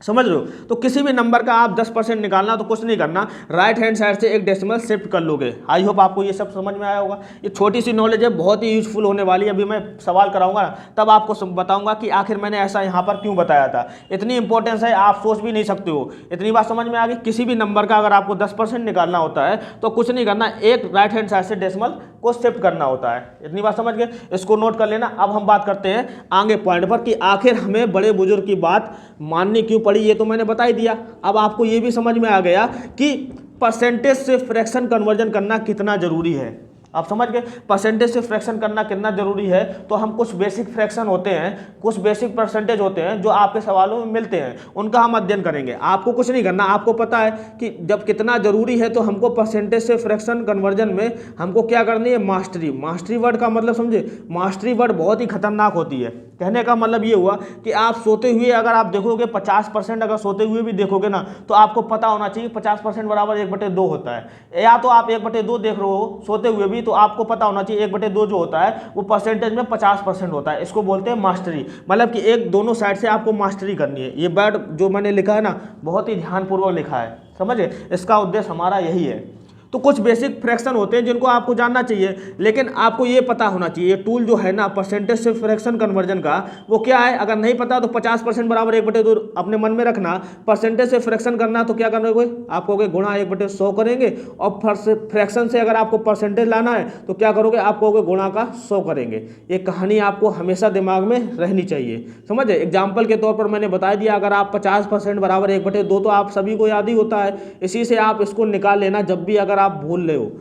समझ रहे हो, तो किसी भी नंबर का आप 10% निकालना तो कुछ नहीं करना, राइट हैंड साइड से एक डेसिमल शिफ्ट कर लोगे। आई होप आपको ये सब समझ में आया होगा। ये छोटी सी नॉलेज है, बहुत ही यूजफुल होने वाली है। अभी मैं सवाल कराऊंगा ना, तब आपको बताऊंगा कि आखिर मैंने ऐसा यहाँ पर क्यों बताया था। इतनी इंपॉर्टेंस है, आप सोच भी नहीं सकते हो। इतनी बात समझ में आ गई। किसी भी नंबर का अगर आपको 10% निकालना होता है तो कुछ नहीं करना, एक राइट हैंड साइड से डेसिमल को शिफ्ट करना होता है। इतनी बात समझ गए, इसको नोट कर लेना। अब हम बात करते हैं आगे पॉइंट पर कि आखिर हमें बड़े बुजुर्ग की बात माननी क्यों पड़ी। ये तो मैंने बता ही दिया। अब आपको ये भी समझ में आ गया कि परसेंटेज से फ्रैक्शन कन्वर्जन करना कितना जरूरी है। आप समझ गए, परसेंटेज से फ्रैक्शन करना कितना जरूरी है। तो हम कुछ बेसिक फ्रैक्शन होते हैं, कुछ बेसिक परसेंटेज होते हैं जो आपके सवालों में मिलते हैं, उनका हम अध्ययन करेंगे। आपको कुछ नहीं करना, आपको पता है कि जब कितना जरूरी है तो हमको परसेंटेज से फ्रैक्शन कन्वर्जन में हमको क्या करनी है, मास्टरी। मास्टरी वर्ड का मतलब समझे, मास्टरी वर्ड बहुत ही खतरनाक होती है। कहने का मतलब ये हुआ कि आप सोते हुए अगर आप देखोगे 50% अगर सोते हुए भी देखोगे ना, तो आपको पता होना चाहिए 50% बराबर 1/2 होता है। या तो आप 1/2 देख रहे हो सोते हुए भी, तो आपको पता होना चाहिए 1/2 जो होता है वो परसेंटेज में 50% होता है। इसको बोलते हैं मास्टरी, मतलब कि एक दोनों साइड से आपको मास्टरी करनी है। ये वर्ड जो मैंने लिखा है ना, बहुत ही ध्यानपूर्वक लिखा है, समझे। इसका उद्देश्य हमारा यही है। तो कुछ बेसिक फ्रैक्शन होते हैं जिनको आपको जानना चाहिए, लेकिन आपको ये पता होना चाहिए टूल जो है ना परसेंटेज से फ्रैक्शन कन्वर्जन का, वो क्या है। अगर नहीं पता तो 50% बराबर 1/2 अपने मन में रखना। परसेंटेज से फ्रैक्शन करना तो क्या करना है, आप कहोगे गुणा 1/100 करेंगे, और फ्रैक्शन से अगर आपको परसेंटेज लाना है तो क्या करोगे, आप कहोगे गुणा का 100 करेंगे। ये कहानी आपको हमेशा दिमाग में रहनी चाहिए, समझे। एग्जाम्पल के तौर पर मैंने बता दिया, अगर आप 50% बराबर 1/2 तो आप सभी को याद ही होता है। इसी से आप इसको निकाल लेना जब भी अगर आप भूल रहे हो।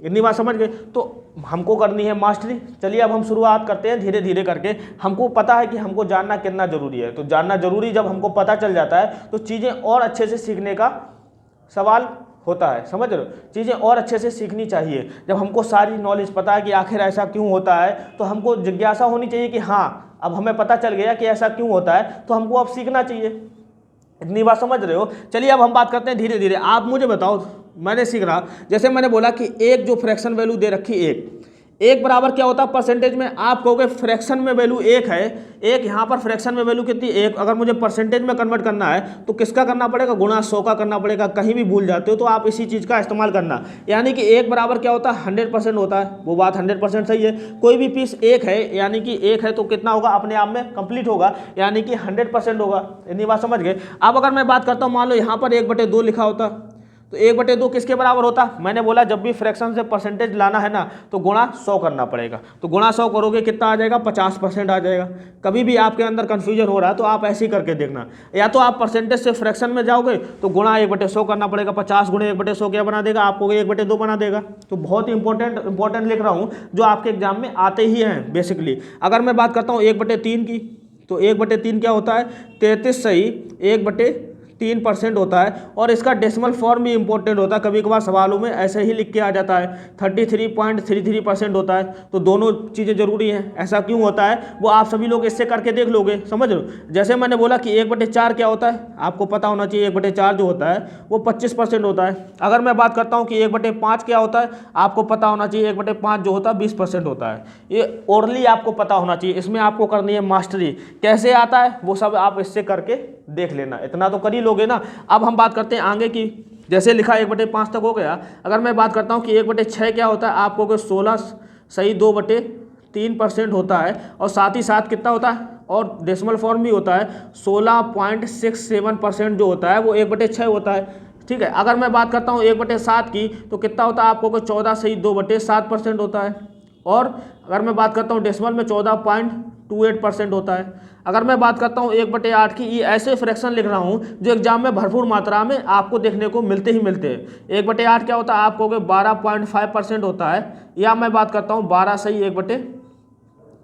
इतनी बात समझ गए, तो हमको करनी है मास्टरी। चलिए अब हम शुरुआत करते हैं धीरे धीरे करके। हमको पता है कि हमको जानना कितना जरूरी है, तो जानना जरूरी जब हमको पता चल जाता है तो चीज़ें और अच्छे से सीखने का सवाल होता है, समझ रहे हो। चीज़ें और अच्छे से सीखनी चाहिए। जब हमको सारी नॉलेज पता है कि आखिर ऐसा क्यों होता है, तो हमको जिज्ञासा होनी चाहिए कि हाँ अब हमें पता चल गया कि ऐसा क्यों होता है, तो हमको अब सीखना चाहिए। इतनी बात समझ रहे हो। चलिए अब हम बात करते हैं धीरे धीरे। आप मुझे बताओ, मैंने सीख रहा, जैसे मैंने बोला कि एक जो फ्रैक्शन वैल्यू दे रखी एक बराबर क्या होता है परसेंटेज में, आप कहोगे फ्रैक्शन में वैल्यू 1 है, एक यहाँ पर फ्रैक्शन में वैल्यू कितनी 1। अगर मुझे परसेंटेज में कन्वर्ट करना है तो किसका करना पड़ेगा, गुणा 100 का करना पड़ेगा। कहीं भी भूल जाते हो तो आप इसी चीज़ का इस्तेमाल करना, यानी कि 1 बराबर क्या होता है 100% होता है। वो बात 100% सही है। कोई भी पीस 1 है, यानी कि 1 है तो कितना होगा, अपने आप में कंप्लीट होगा, यानी कि 100% होगा। इतनी बात समझ गए। अब अगर मैं बात करता हूँ, मान लो यहाँ पर 1/2 लिखा होता, तो 1/2 किसके बराबर होता, मैंने बोला जब भी फ्रैक्शन से परसेंटेज लाना है ना तो गुणा 100 करना पड़ेगा। तो गुणा 100 करोगे कितना आ जाएगा, 50% आ जाएगा। कभी भी आपके अंदर कन्फ्यूजन हो रहा है तो आप ऐसे ही करके देखना। या तो आप परसेंटेज से फ्रैक्शन में जाओगे तो गुणा 1/100 करना पड़ेगा। 50 गुणे 1/100 क्या बना देगा, आपको 1/2 बना देगा। तो बहुत ही इंपॉर्टेंट लिख रहा हूँ, जो आपके एग्जाम में आते ही हैं बेसिकली। अगर मैं बात करता हूँ 1/3 की, तो 1/3 क्या होता है, 33 सही 1/3% होता है। और इसका डेसिमल फॉर्म भी इंपॉर्टेंट होता है, कभी कभार सवालों में ऐसे ही लिख के आ जाता है, 33.33% होता है। तो दोनों चीज़ें जरूरी हैं। ऐसा क्यों होता है वो आप सभी लोग इससे करके देख लोगे, समझ लो। जैसे मैंने बोला कि 1/4 क्या होता है, आपको पता होना चाहिए 1/4 जो होता है वो 25% होता है। अगर मैं बात करता हूँ कि 1/5 क्या होता है, आपको पता होना चाहिए 1/5 जो होता है 20% होता है। ये ओरली आपको पता होना चाहिए। इसमें आपको करनी है मास्टरी। कैसे आता है वो सब आप इससे करके देख लेना, इतना तो कर ही लोगे ना। अब हम बात करते हैं आगे की। जैसे लिखा 1/5 तक हो गया। अगर मैं बात करता हूँ कि 1/6 क्या होता है, आपको को 16 सही 2/3% होता है। और साथ ही साथ कितना होता है, और डेसिमल फॉर्म भी होता है 16.67% जो होता है वो 1/6 होता है, ठीक है। अगर मैं बात करता हूँ 1/7 की, तो कितना होता है, आपको को 14 सही 2/7% होता है। और अगर मैं बात करता हूँ डेसिमल में 14.28% होता है। अगर मैं बात करता हूँ 1/8 की, ये ऐसे फ्रैक्शन लिख रहा हूँ जो एग्जाम में भरपूर मात्रा में आपको देखने को मिलते ही मिलते हैं। 1/8 क्या होता है, आप कहोगे 12.5% होता है। या मैं बात करता हूँ 12 सही 1/8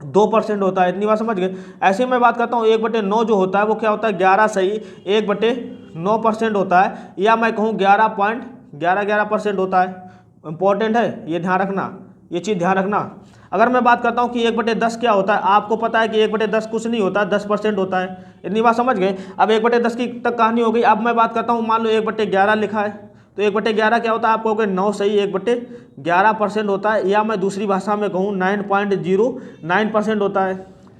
2% होता है। इतनी बात समझ गए। ऐसे ही मैं बात करता हूँ 1/9 जो होता है वो क्या होता है 11 सही 1/9% होता है, या मैं कहूँ 11.11% होता है। इंपॉर्टेंट है, ये ध्यान रखना, ये चीज़ ध्यान रखना। अगर मैं बात करता हूँ कि 1/10 क्या होता है, आपको पता है कि 1/10 कुछ नहीं होता, 10% होता है। इतनी बात समझ गए। अब 1/10 की तक कहानी हो गई। अब मैं बात करता हूँ, मान लो 1/11 लिखा है, तो 1/11 क्या होता है, आप कहोगे 9 सही 1/11% होता है, या मैं दूसरी भाषा में कहूँ 9.09% होता है।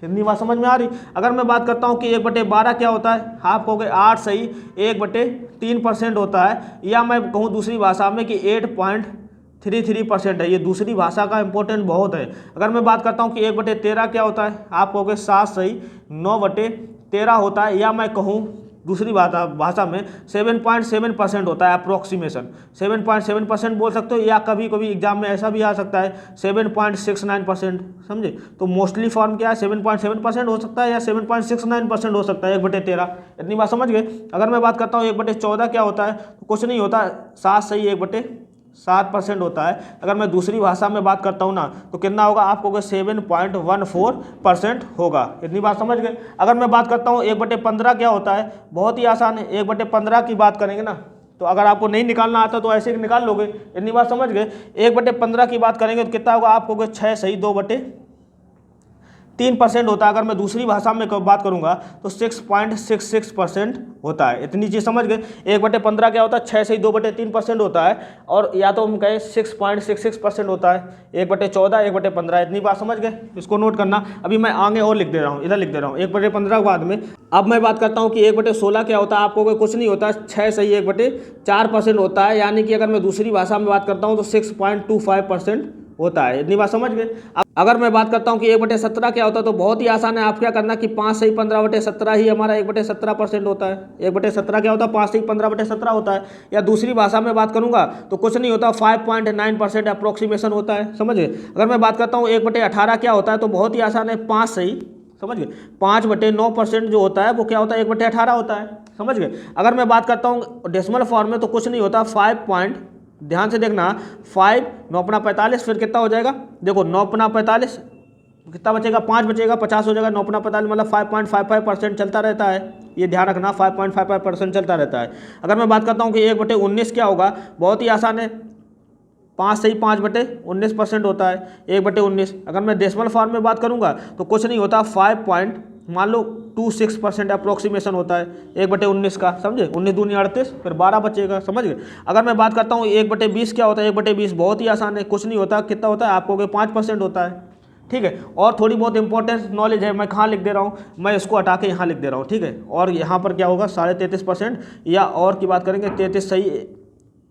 इतनी बात समझ में आ रही। अगर मैं बात करता हूँ कि 1/12 क्या होता है, आप कहोगे 8 सही 1/3% होता है, या मैं कहूँ दूसरी भाषा में कि 8.33% है। ये दूसरी भाषा का इंपॉर्टेंट बहुत है। अगर मैं बात करता हूँ कि 1/13 क्या होता है, आप कहोगे 7 सही 9/13 होता है, या मैं कहूँ दूसरी भाषा में 7.7% होता है। अप्रोक्सीमेशन 7.7% बोल सकते हो, या कभी कभी एग्जाम में ऐसा भी आ सकता है 7.69%। समझे। तो मोस्टली फॉर्म क्या है, 7.7% हो सकता है या 7.69% हो सकता है 1/13। इतनी बात समझ गए। अगर मैं बात करता हूँ 1/14 क्या होता है, तो कुछ नहीं होता, 7 सही 1/7% होता है। अगर मैं दूसरी भाषा में बात करता हूँ ना, तो कितना होगा, आप कहोगे 7.14% होगा। इतनी बात समझ गए। अगर मैं बात करता हूँ 1/15 क्या होता है, बहुत ही आसान है। 1/15 की बात करेंगे ना, तो अगर आपको नहीं निकालना आता तो ऐसे ही निकाल लोगे। इतनी बात समझ गए। 1/15 की बात करेंगे तो कितना होगा, आप कहोगे 6 सही 2/3% होता है। अगर मैं दूसरी भाषा में बात करूंगा तो 6.66% होता है। इतनी चीज़ समझ गए। 1/15 क्या होता है, 6 से 2/3% होता है, और या तो हम कहें 6.66% होता है। 1/14 1/15। इतनी बात समझ गए, इसको नोट करना। अभी मैं आगे और लिख दे रहा हूँ, इधर लिख दे रहा हूँ 1/15 के बाद में। अब मैं बात करता हूँ कि 1/16 क्या होता है, आपको कुछ नहीं होता, 6 सही 1/4% होता है। यानी कि अगर मैं दूसरी भाषा में बात करता हूँ तो 6.25% होता है। इतनी बात समझ गए। अब अगर मैं बात करता हूँ कि 1/17 क्या होता है, तो बहुत ही आसान है। आप क्या करना कि 5 सही 15/17 ही हमारा 1/17% होता है। 1/17 क्या होता है, 5 सही 15/17 होता है। या दूसरी भाषा में बात करूंगा तो कुछ नहीं होता, 5.9% अप्रोक्सीमेशन होता है। समझ गए। अगर मैं बात करता हूँ 1/18 क्या होता है, तो बहुत ही आसान है, 5 सही, समझ गए, 5/9% जो होता है वो क्या होता है, 1/18 होता है। समझ गए। अगर मैं बात करता हूँ डेसिमल फॉर्म में, तो कुछ नहीं होता, 5 ध्यान से देखना, 5 9 45, फिर कितना हो जाएगा, देखो 9 45 कितना बचेगा, 5 बचेगा, 50 हो जाएगा। 9 45 मतलब 5.55% चलता रहता है। ये ध्यान रखना, 5.55% चलता रहता है। अगर मैं बात करता हूँ कि 1/19 क्या होगा, बहुत ही आसान है, 5 सही 5/19% होता है 1/19। अगर मैं डेसिमल फॉर्म में बात करूंगा तो कुछ नहीं होता, 5.26% अप्रोक्सीमेशन होता है 1/19 का। समझे। 19 दूनी 38, फिर 12 बचेगा। समझ गए। अगर मैं बात करता हूँ 1/20 क्या होता है, 1/20 बहुत ही आसान है, कुछ नहीं होता, कितना होता है, आपको 5% होता है। ठीक है। और थोड़ी बहुत इंपॉर्टेंट नॉलेज है, मैं कहाँ लिख दे रहा हूँ, मैं इसको हटा के यहाँ लिख दे रहा हूँ। ठीक है। और यहाँ पर क्या होगा, 33.5%, या और की बात करेंगे 33 सही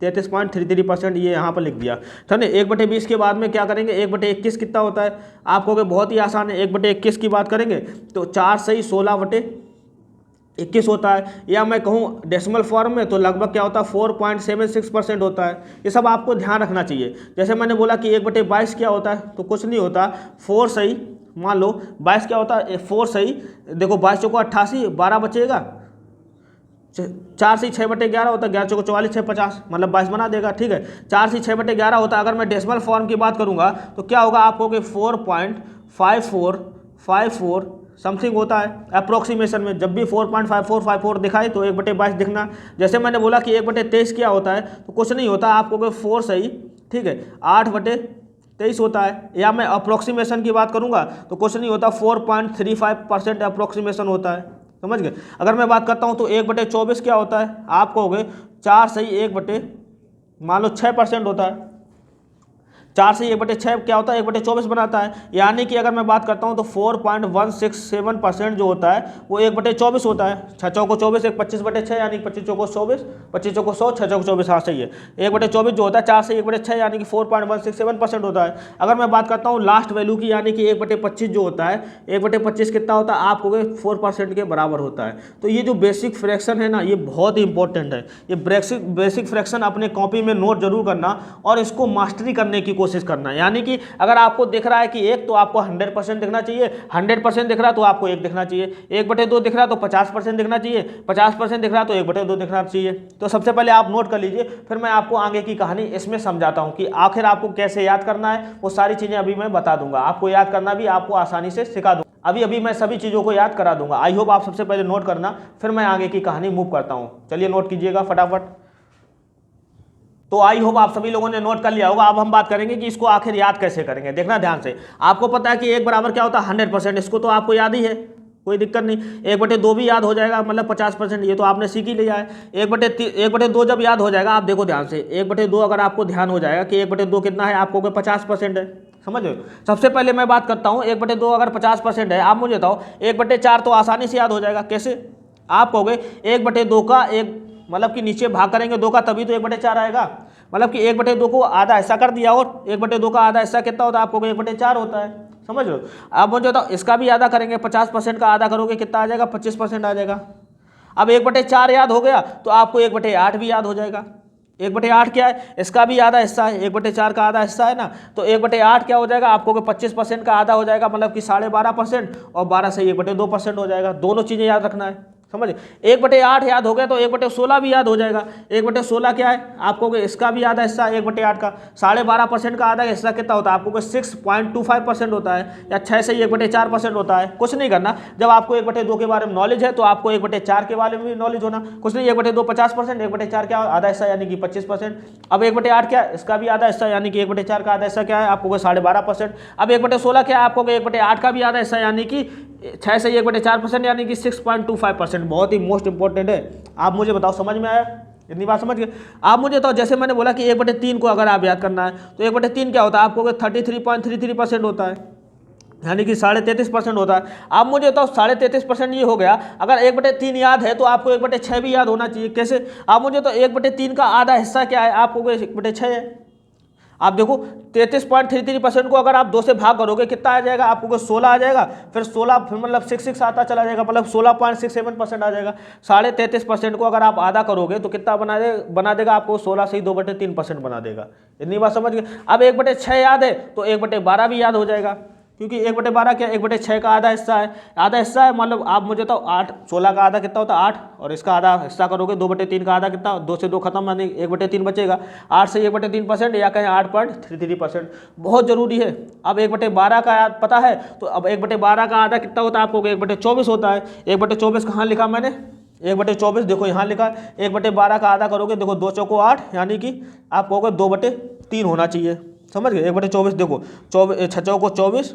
33.33%, ये यहाँ पर लिख दिया। समझे। 1/20 के बाद में क्या करेंगे, 1/21 कितना होता है, आप कहोगे बहुत ही आसान है। 1/21 की बात करेंगे तो 4 सही 16/21 होता है। या मैं कहूँ डेसिमल फॉर्म में तो लगभग क्या होता है, 4.76% होता है। ये सब आपको ध्यान रखना चाहिए। जैसे मैंने बोला कि 1/22 क्या होता है, तो कुछ नहीं होता, 4 सही, मान लो 22 क्या होता है, 4 सही, देखो 22 चौको 88, 12 बचेगा, 4 से 6/11 होता है, 11 चौको 44, 6 50, मतलब 22 बना देगा। ठीक है। 4 से 6/11 होता है। अगर मैं डेसिमल फॉर्म की बात करूंगा तो क्या होगा, आप कहोगे 4.5454 समथिंग होता है अप्रोक्सीमेशन में। जब भी 4.5454 दिखाए तो 1/22 दिखना। जैसे मैंने बोला कि 1/23 क्या होता है, तो कुछ नहीं होता, आप कहोगे 4 सही, ठीक है, 8/23 होता है। या मैं अप्रोक्सीमेशन की बात करूंगा तो कुछ नहीं होता, 4.35% अप्रोक्सीमेशन होता है। समझ गए। अगर मैं बात करता हूं तो 1/24 क्या होता है, आप कहोगे 4 सही 1/6% होता है। 4 से 1/6 क्या होता है, 1/24 बनाता है। यानी कि अगर मैं बात करता हूं तो 4.167% जो होता है वो 1/24 होता है। 6 चौको 24, 25/6, यानी 25 चौको 24, 25 चौको 100, 6 चौको 24, हाँ सही है। 1/24 जो होता है 4 से 1/6, यानी कि 4.167% होता है। अगर मैं बात करता हूँ लास्ट वैल्यू की, यानी कि 1/25 जो होता है, 1/25 कितना होता है, आप कहोगे 4% के बराबर होता है। तो ये जो बेसिक फ्रैक्शन है ना, ये बहुत ही इंपॉर्टेंट है। ये बेसिक फ्रैक्शन अपने कॉपी में नोट जरूर करना और इसको मास्टरी करने की कोशिश करना है। यानी कि अगर आपको दिख रहा है कि 1 तो आपको 100% दिखना चाहिए, 100% दिख रहा है तो आपको 1 दिखना चाहिए, 1/2 दिख रहा है तो 50% दिखना चाहिए, 50% दिख रहा है तो 1/2 दिखना चाहिए। तो सबसे पहले आप नोट कर लीजिए, फिर मैं आपको आगे की कहानी इसमें समझाता हूँ कि आखिर आपको कैसे याद करना है। वो सारी चीज़ें अभी मैं बता दूंगा, आपको याद करना भी आपको आसानी से सिखा दूंगा। अभी मैं सभी चीज़ों को याद करा दूंगा। आई होप आप सबसे पहले नोट करना, फिर मैं आगे की कहानी मूव करता हूँ। चलिए नोट कीजिएगा फटाफट। तो आई होप आप सभी लोगों ने नोट कर लिया होगा। अब हम बात करेंगे कि इसको आखिर याद कैसे करेंगे। देखना ध्यान से, आपको पता है कि 1 बराबर क्या होता है 100%, इसको तो आपको याद ही है, कोई दिक्कत नहीं। 1/2 भी याद हो जाएगा, मतलब 50%, ये तो आपने सीख ही लिया है। 1/2 जब याद हो जाएगा, आप देखो ध्यान से, 1/2 अगर आपको ध्यान हो जाएगा कि 1/2 कितना है, आपको 50% है, समझ रहे हो। सबसे पहले मैं बात करता हूँ 1/2 अगर 50% है, आप मुझे बताओ 1/4 तो आसानी से याद हो जाएगा। कैसे? आप कहोगे 1/2 का 1 मतलब कि नीचे भाग करेंगे 2 का, तभी तो 1/4 आएगा। मतलब कि 1/2 को आधा हिस्सा कर दिया, और 1/2 का आधा हिस्सा कितना होता है, आपको 1/4 होता है, समझ रहे हो। आप मुझे बताओ इसका भी आधा करेंगे, 50% का आधा करोगे कितना आ जाएगा, 25% आ जाएगा। अब 1/4 याद हो गया तो आपको 1/8 भी याद हो जाएगा। 1/8 क्या है, इसका भी आधा हिस्सा है, 1/4 का आधा हिस्सा है ना, तो 1/8 क्या हो जाएगा, आपको 25% का आधा हो जाएगा, मतलब कि 12.5%, और 12 से 1/2% हो जाएगा। दोनों चीज़ें याद रखना है, समझ। 1/8 याद हो गया तो 1/16 भी याद हो जाएगा। 1/16 क्या है, आपको इसका भी आधा हिस्सा 1/8 का, 12.5% का आधा हिस्सा कितना होता है, आपको 6.25% होता है, या 6 से 1/4% होता है। कुछ नहीं करना, जब आपको 1/2 के बारे में नॉलेज है तो आपको 1/4 के बारे में भी नॉलेज होना। कुछ नहीं, 1/2 50%, 1/4 क्या आधा हिस्सा यानी कि 25%। अब 1/8 क्या है, इसका भी आधा हिस्सा यानी कि 1/4 का आधा हिस्सा क्या है, आपको 12.5%। अब 1/16 क्या है, आपको 1/8 का भी आधा हिस्सा यानी कि 6 से 1/4% यानी कि 6.25%। बहुत ही मोस्ट इंपॉर्टेंट है। आप मुझे बताओ समझ में आया, इतनी बात समझ गए। आप मुझे बताओ, जैसे मैंने बोला कि 1/3 को अगर आप याद करना है तो 1/3 क्या होता है, आपको 33.33% होता है, यानी कि 33.5% होता है। आप मुझे बताओ 33.5% ये हो गया, अगर 1/3 याद है तो आपको 1/6 भी याद होना चाहिए। कैसे? आप मुझे तो 1/3 का आधा हिस्सा क्या है, आपको 1/6 है। आप देखो 33.33% को अगर आप 2 से भाग करोगे कितना आ जाएगा, आपको 16 आ जाएगा, फिर 16 फिर मतलब 66 आता चला जाएगा, मतलब 16.67% आ जाएगा। 33.5% को अगर आप आधा करोगे तो कितना बना देगा, आपको 16 से ही 2/3% बना देगा। इतनी बात समझ गए। अब 1/6 याद है तो 1/12 भी याद हो जाएगा, क्योंकि 1/12 क्या, 1/6 का आधा हिस्सा है, मतलब आप मुझे तो 8, 16 का आधा कितना होता है 8, और इसका आधा हिस्सा करोगे 2/3 का आधा कितना, 2 से 2 खत्म, यानी 1/3 बचेगा। 8 से 1/3% या कहें 8.33%, बहुत जरूरी है। अब 1/12 का याद पता है तो अब 1/12 का आधा कितना होता है, आपको 1/24 होता है। 1/24 कहाँ लिखा मैंने, 1/24 देखो यहाँ लिखा है। 1/12 का आधा करोगे, देखो 2 चौको 8, यानी कि आप कहोगे 2/3 होना चाहिए, समझ गए। 1/24 देखो, 6 चौको 24,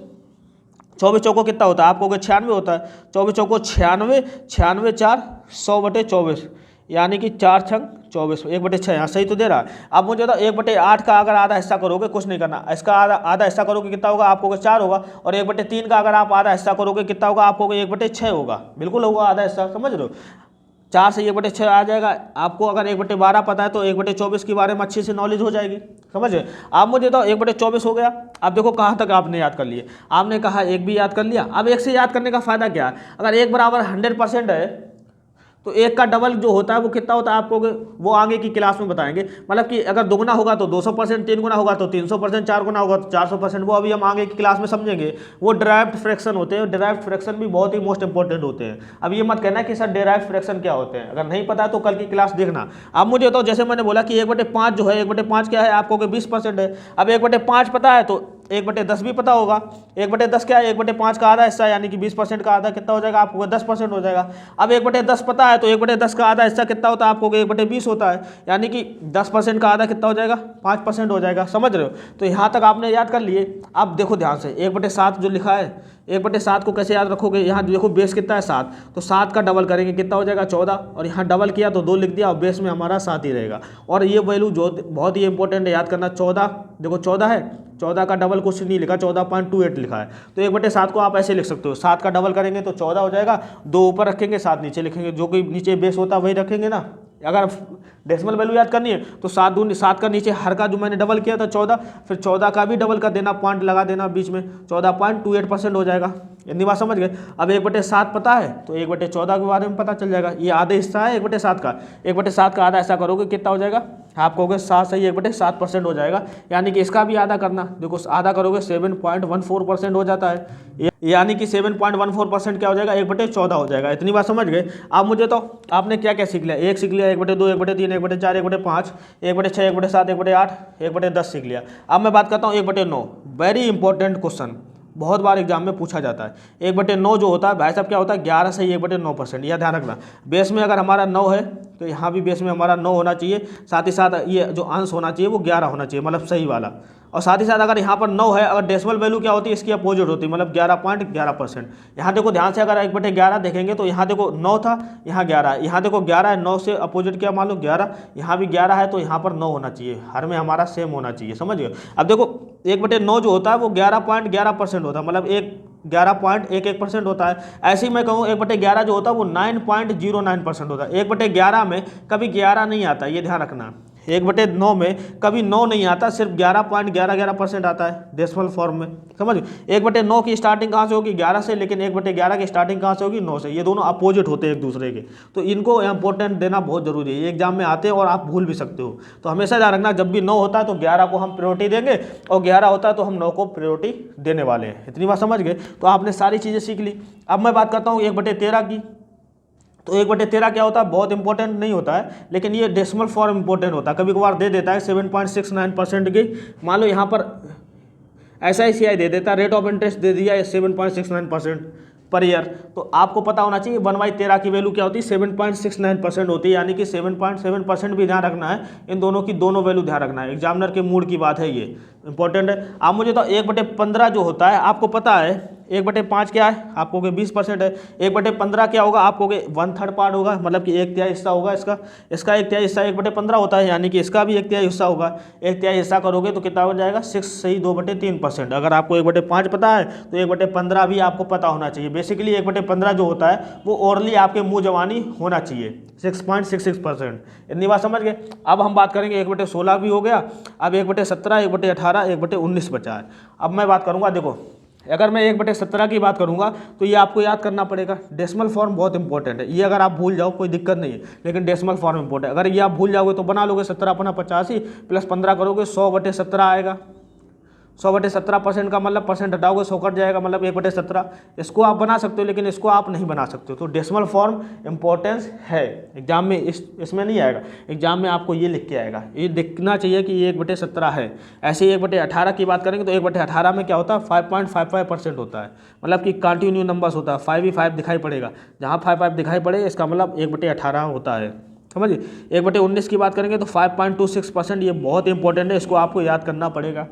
24 चौको कितना होता है, आपको 96 होता है। 24 चौको 96, 96 4 100/24, यानी कि 4 छंग 24, 1/6 यहाँ सही तो दे रहा है। अब मुझे तो 1/8 का अगर आधा हिस्सा करोगे, कुछ नहीं करना, इसका आधा हिस्सा करोगे कितना होगा, आपको 4 होगा, और 1/3 का अगर आप आधा हिस्सा करोगे कितना होगा, आपको 1/6 होगा, बिल्कुल होगा आधा हिस्सा, समझ रहे हो। 4 से 1/6 आ जाएगा। आपको अगर 1/12 पता है तो 1/24 के बारे में अच्छी से नॉलेज हो जाएगी, समझे। आप मुझे तो 1/24 हो गया। अब देखो कहाँ तक आपने याद कर लिए, आपने कहा 1 भी याद कर लिया। अब 1 से याद करने का फायदा क्या है, अगर 1 बराबर 100% है तो 1 का डबल जो होता है वो कितना होता है, आपको वो आगे की क्लास में बताएंगे। मतलब कि अगर 2 गुना होगा तो 200%, 3 गुना होगा तो 300%, 4 गुना होगा तो 400%, वो अभी हम आगे की क्लास में समझेंगे। वो डिराइव्ड फ्रैक्शन होते हैं, डिराइव्ड फ्रैक्शन भी बहुत ही मोस्ट इंपॉर्टेंट होते हैं। अब ये मत कहना कि सर डिराइव्ड फ्रैक्शन क्या होते हैं, अगर नहीं पता है तो कल की क्लास देखना। अब मुझे तो जैसे मैंने बोला कि 1/5 जो है, 1/5 क्या है, आपको 20% है। अब 1/5 पता है तो 1/10 भी पता होगा। 1/10 क्या है, 1/5 का आधा हिस्सा, यानी कि 20% का आधा कितना हो जाएगा, आपको 10% हो जाएगा। अब 1/10 पता है तो 1/10 का आधा हिस्सा कितना होता है, आपको 1/20 होता है, यानी कि 10% का आधा कितना हो जाएगा, 5% हो जाएगा, समझ रहे हो। तो यहाँ तक आपने याद कर लिए। अब देखो ध्यान से, 1/7 जो लिखा है, 1/7 को कैसे याद रखोगे, यहाँ देखो बेस कितना है 7, तो 7 का डबल करेंगे कितना हो जाएगा 14, और यहाँ डबल किया तो 2 लिख दिया, और बेस में हमारा 7 ही रहेगा। और ये वैल्यू जो बहुत ही इंपॉर्टेंट है याद करना, 14, देखो 14 है, 14 का डबल कुछ नहीं लिखा, 14.28 लिखा है। तो 1/7 को आप ऐसे लिख सकते हो, 7 का डबल करेंगे तो 14 हो जाएगा, 2 ऊपर रखेंगे 7 नीचे लिखेंगे, जो कि नीचे बेस होता है वही रखेंगे ना। अगर डेसिमल वैल्यू याद करनी है तो 7 दूनी 7 का नीचे हर का जो मैंने डबल किया था 14, फिर 14 का भी डबल कर देना, पॉइंट लगा देना बीच में, 14.28% हो जाएगा। इतनी बात समझ गए। अब 1/7 पता है तो 1/14 के बारे में पता चल जाएगा। ये आधे हिस्सा है 1/7 का, 1/7 का आधा हिस्सा करोगे कितना हो जाएगा, आप कहोगे 7 सही 1/7% हो जाएगा, यानी कि इसका भी आधा करना। देखो आधा करोगे 7.14% हो जाता है, यानी कि 7.14% क्या हो जाएगा, 1/14 हो जाएगा। इतनी बात समझ गए। अब मुझे तो आपने क्या क्या सीख लिया, 1 सीख लिया, 1/2, 1/3, 1/4, 1/5, 1/6, 1/7, 1/8, 1/10 सीख लिया। अब मैं बात करता हूँ 1/9। वेरी इंपॉर्टेंट क्वेश्चन, बहुत बार एग्जाम में पूछा जाता है। 1/9 जो होता है भाई साहब क्या होता है, 11 से 1/9%। यह ध्यान रखना, बेस में अगर हमारा 9 है तो यहाँ भी बेस में हमारा 9 होना चाहिए, साथ ही साथ ये जो अंश होना चाहिए वो 11 होना चाहिए, मतलब सही वाला। और साथ ही साथ अगर यहाँ पर 9 है, अगर डेसिमल वैल्यू क्या होती है, इसकी अपोजिट होती है, मतलब 11.11%। यहाँ देखो ध्यान से, अगर 1/11 देखेंगे तो यहाँ देखो 9 था, यहाँ 11 है, यहाँ देखो 11 है, 9 से अपोजिट क्या मान लो 11, यहाँ भी 11 है, तो यहाँ पर 9 होना चाहिए, हर में हमारा सेम होना चाहिए, समझ गए। अब देखो 1/9 जो होता है वो 11.11% होता है, मतलब 11.11% होता है। ऐसे ही मैं कहूँ 1/11 जो होता है वो 9.09% होता है। 1/11 में कभी 11 नहीं आता, ये ध्यान रखना। 1/9 में कभी 9 नहीं आता, सिर्फ 11.11% आता है डेसिमल फॉर्म में, समझ। 1/9 की स्टार्टिंग कहाँ से होगी, 11 से, लेकिन 1/11 की स्टार्टिंग कहाँ से होगी, 9 से। ये दोनों अपोजिट होते हैं एक दूसरे के, तो इनको इंपॉर्टेंट देना बहुत जरूरी है। ये एग्जाम में आते हैं और आप भूल भी सकते हो, तो हमेशा ध्यान रखना, जब भी 9 होता है तो 11 को हम प्रायोरिटी देंगे, और 11 होता है तो हम 9 को प्रायोरिटी देने वाले हैं। इतनी बात समझ गए। तो आपने सारी चीज़ें सीख ली। अब मैं बात करता हूँ 1/13 की। तो 1/13 क्या होता है, बहुत इंपॉर्टेंट नहीं होता है, लेकिन ये डेसिमल फॉर्म इंपॉर्टेंट होता है। कभी कभार दे देता है 7.69% की, मान लो यहाँ पर SICI दे देता है, रेट ऑफ इंटरेस्ट दे दिया 7.69% पर ईयर, तो आपको पता होना चाहिए 1/13 की वैल्यू क्या होती है, 7.69% होती है, यानी कि 7.7% भी ध्यान रखना है। इन दोनों की दोनों वैल्यू ध्यान रखना है, एग्जामिनर के मूड की बात है, ये इंपॉर्टेंट है। आप मुझे तो 1/15 जो होता है आपको पता है, 1/5 क्या है, आप कहोगे 20% है। 1/15 क्या होगा, आप कहोगे 1/3 पार्ट होगा, मतलब कि 1/3 हिस्सा होगा इसका 1/3 हिस्सा 1/15 होता है, यानी कि इसका भी 1/3 हिस्सा होगा। 1/3 हिस्सा करोगे तो कितना हो जाएगा, 6 सही 2/3%। अगर आपको 1/5 पता है तो 1/15 भी आपको पता होना चाहिए। बेसिकली 1/15 जो होता है वो ओरली आपके मुँह जवानी होना चाहिए, 6.66%। इतनी बात समझ गए। अब हम बात करेंगे 1/16 भी हो गया, अब 1/17, 1/18, 1/19 बचा है। अब मैं बात करूँगा, देखो अगर मैं 1/17 की बात करूंगा तो ये आपको याद करना पड़ेगा। डेसिमल फॉर्म बहुत इंपॉर्टेंट है, ये अगर आप भूल जाओ कोई दिक्कत नहीं है, लेकिन डेसिमल फॉर्म इंपॉर्टेंट है। अगर ये आप भूल जाओगे तो बना लोगे 17×85 प्लस 15 करोगे 100/17 आएगा। 100/17% का मतलब परसेंट हटाओगे 100 कट जाएगा, मतलब 1/17। इसको आप बना सकते हो, लेकिन इसको आप नहीं बना सकते हो। तो डेसिमल फॉर्म इंपॉर्टेंस है एग्जाम में, इसमें नहीं आएगा, एग्जाम में आपको ये लिख के आएगा, ये दिखना चाहिए कि ये 1/17 है। ऐसे ही 1/18 की बात करेंगे तो 1/18 में क्या होता है, 5.55% होता है, मतलब कि कंटिन्यू नंबर्स होता है, 5 ही 5 दिखाई पड़ेगा, जहाँ 5 दिखाई पड़े इसका मतलब 1/18 होता है, समझिए। 1/19 की बात करेंगे तो 5.26%, ये बहुत इंपॉर्टेंट है, इसको आपको याद करना पड़ेगा।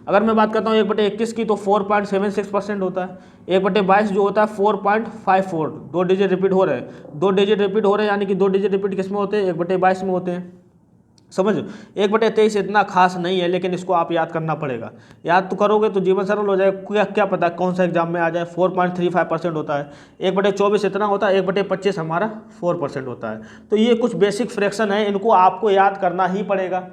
अगर मैं बात करता हूँ 1/21 की तो 4.76% होता है। 1/22 जो होता है 4.54, 2 डिजिट रिपीट हो रहे हैं, 2 डिजिट रिपीट हो रहे हैं, यानी कि 2 डिजिट रिपीट किस में होते हैं, 1/22 में होते हैं, समझ। 1/23 इतना खास नहीं है, लेकिन इसको आप याद करना पड़ेगा। याद तो करोगे तो जीवन सरल हो जाएगा, क्या पता कौन सा एग्जाम में आ जाए। 4.35% होता है। 1/24 इतना होता है, 1/25 हमारा 4% होता है। तो ये कुछ बेसिक फ्रैक्शन है, इनको आपको याद करना ही पड़ेगा।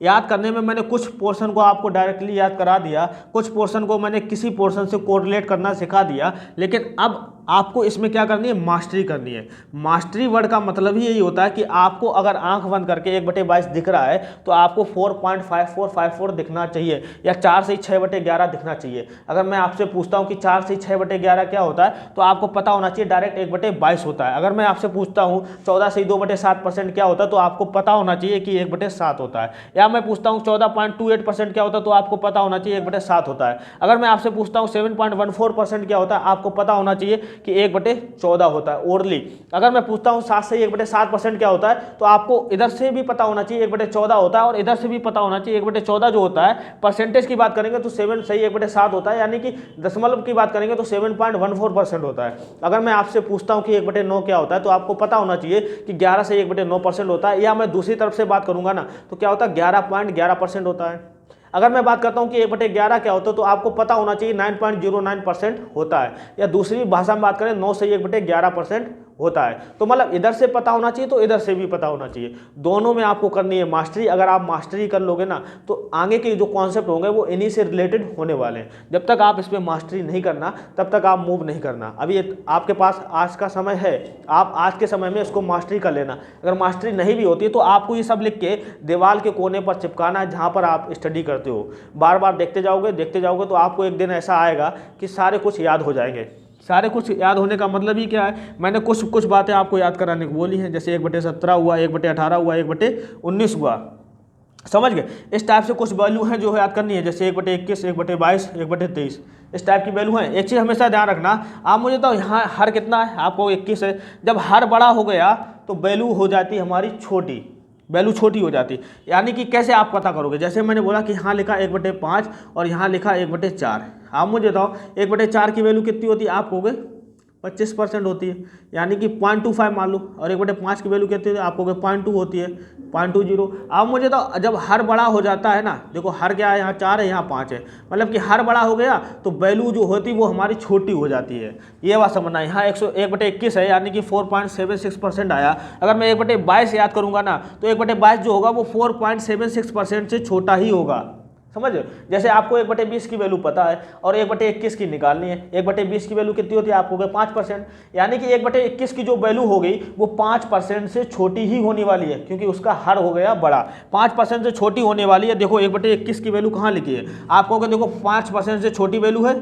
याद करने में मैंने कुछ पोर्शन को आपको डायरेक्टली याद करा दिया, कुछ पोर्शन को मैंने किसी पोर्शन से कोरिलेट करना सिखा दिया, लेकिन अब आपको इसमें क्या करनी है, मास्टरी करनी है। मास्टरी वर्ड का मतलब ही यही होता है कि आपको अगर आंख बंद करके 1/22 दिख रहा है तो आपको 4.5454 दिखना चाहिए, या 4 से 6/11 दिखना चाहिए। अगर मैं आपसे पूछता हूं कि 4 से 6/11 क्या होता है तो आपको पता होना चाहिए डायरेक्ट 1/22 होता है। अगर मैं आपसे पूछता हूं 14 से 2/7% क्या होता है तो आपको पता होना चाहिए कि 1/7 होता है। या मैं पूछता हूं 14.28% क्या होता है तो आपको पता होना चाहिए 1/7 होता है। अगर मैं आपसे पूछता हूं 7.14% क्या होता है, आपको पता होना चाहिए कि 1/14 होता है ओरली। अगर मैं पूछता हूं 7 से 1/7% क्या होता है तो आपको इधर से भी पता होना चाहिए 1/14 होता है, और इधर से भी पता होना चाहिए 1/14 जो होता है। परसेंटेज की बात करेंगे तो 7 सही 1/7 होता है, यानी कि दशमलव की बात करेंगे तो 7.14% होता है। अगर मैं आपसे पूछता हूं कि 1/9 क्या होता है तो आपको पता होना चाहिए कि 11 से 1/9% होता है। या मैं दूसरी तरफ से बात करूंगा ना तो क्या होता है, 11.11% होता है। अगर मैं बात करता हूं कि 1/11 क्या होता है तो आपको पता होना चाहिए 9.09% होता है। या दूसरी भाषा में बात करें 9 से 1/11% होता है। तो मतलब इधर से पता होना चाहिए तो इधर से भी पता होना चाहिए, दोनों में आपको करनी है मास्टरी। अगर आप मास्टरी कर लोगे ना तो आगे के जो कॉन्सेप्ट होंगे वो इन्हीं से रिलेटेड होने वाले हैं। जब तक आप इस पर मास्टरी नहीं करना तब तक आप मूव नहीं करना। अभी आपके पास आज का समय है, आप आज के समय में इसको मास्टरी कर लेना। अगर मास्टरी नहीं भी होती तो आपको ये सब लिख के दीवार के कोने पर चिपकाना है जहाँ पर आप स्टडी करते हो। बार बार देखते जाओगे तो आपको एक दिन ऐसा आएगा कि सारे कुछ याद हो जाएंगे। सारे कुछ याद होने का मतलब ही क्या है, मैंने कुछ बातें आपको याद कराने को बोली हैं, जैसे 1/17 हुआ, 1/18 हुआ, 1/19 हुआ, समझ गए। इस टाइप से कुछ वैल्यू हैं जो याद करनी है, जैसे 1/21, 1/22, 1/23, इस टाइप की वैल्यू है। एक चीज़ हमेशा ध्यान रखना, आप मुझे तो यहाँ हर कितना है, आपको 21 है। जब हर बड़ा हो गया तो वैल्यू हो जाती है हमारी छोटी, वैल्यू छोटी हो जाती। यानी कि कैसे आप पता करोगे, जैसे मैंने बोला कि यहाँ लिखा 1/5 और यहाँ लिखा 1/4। आप मुझे बताओ 1/4 की वैल्यू कितनी होती है, आप कहोगे 25% होती है, यानी कि 0.25 मान लो। और 1/5 की वैल्यू कितनी होती है, आप कहोगे 0.2 होती है, 0.20। आप मुझे तो जब हर बड़ा हो जाता है ना, देखो हर क्या है, यहाँ 4 है, यहाँ 5 है, मतलब कि हर बड़ा हो गया तो वैल्यू जो होती है वो हमारी छोटी हो जाती है। ये बात समझना। यहाँ 1/21 है, यानी कि 4.76% आया। अगर मैं 1/22 याद करूँगा ना तो 1/22 जो होगा वो 4.76% से छोटा ही होगा, समझ। जैसे आपको 1/20 की वैल्यू पता है और 1/21 की निकालनी है। 1/20 की वैल्यू कितनी होती है, आपको 5%, यानी कि 1/21 की जो वैल्यू हो गई वो 5% से छोटी ही होने वाली है, क्योंकि उसका हर हो गया बड़ा। 5% से छोटी होने वाली है। देखो 1/21 की वैल्यू कहाँ लिखी है, आप कहोगे देखो 5% से छोटी वैल्यू है,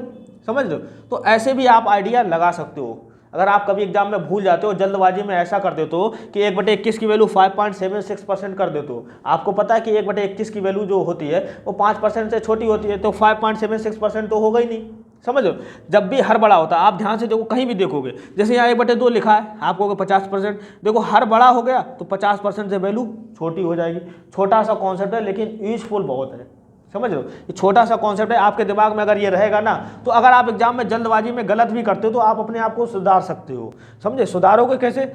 समझ लो। तो ऐसे भी आप आइडिया लगा सकते हो। अगर आप कभी एग्जाम में भूल जाते हो, जल्दबाजी में ऐसा कर देते हो कि 1/21 की वैल्यू 5.76% कर देते हो, आपको पता है कि 1/21 की वैल्यू जो होती है वो 5% से छोटी होती है, तो 5.76% तो होगा ही नहीं, समझ लो। जब भी हर बड़ा होता है, आप ध्यान से देखो, कहीं भी देखोगे, जैसे यहाँ 1/2 लिखा है, आप कहोगे 50%, देखो हर बड़ा हो गया तो 50% से वैल्यू छोटी हो जाएगी। छोटा सा कॉन्सेप्ट है लेकिन यूजफुल बहुत है, समझ लो। ये छोटा सा कॉन्सेप्ट है, आपके दिमाग में अगर ये रहेगा ना तो अगर आप एग्जाम में जल्दबाजी में गलत भी करते हो तो आप अपने आप को सुधार सकते हो, समझे। सुधारोगे कैसे,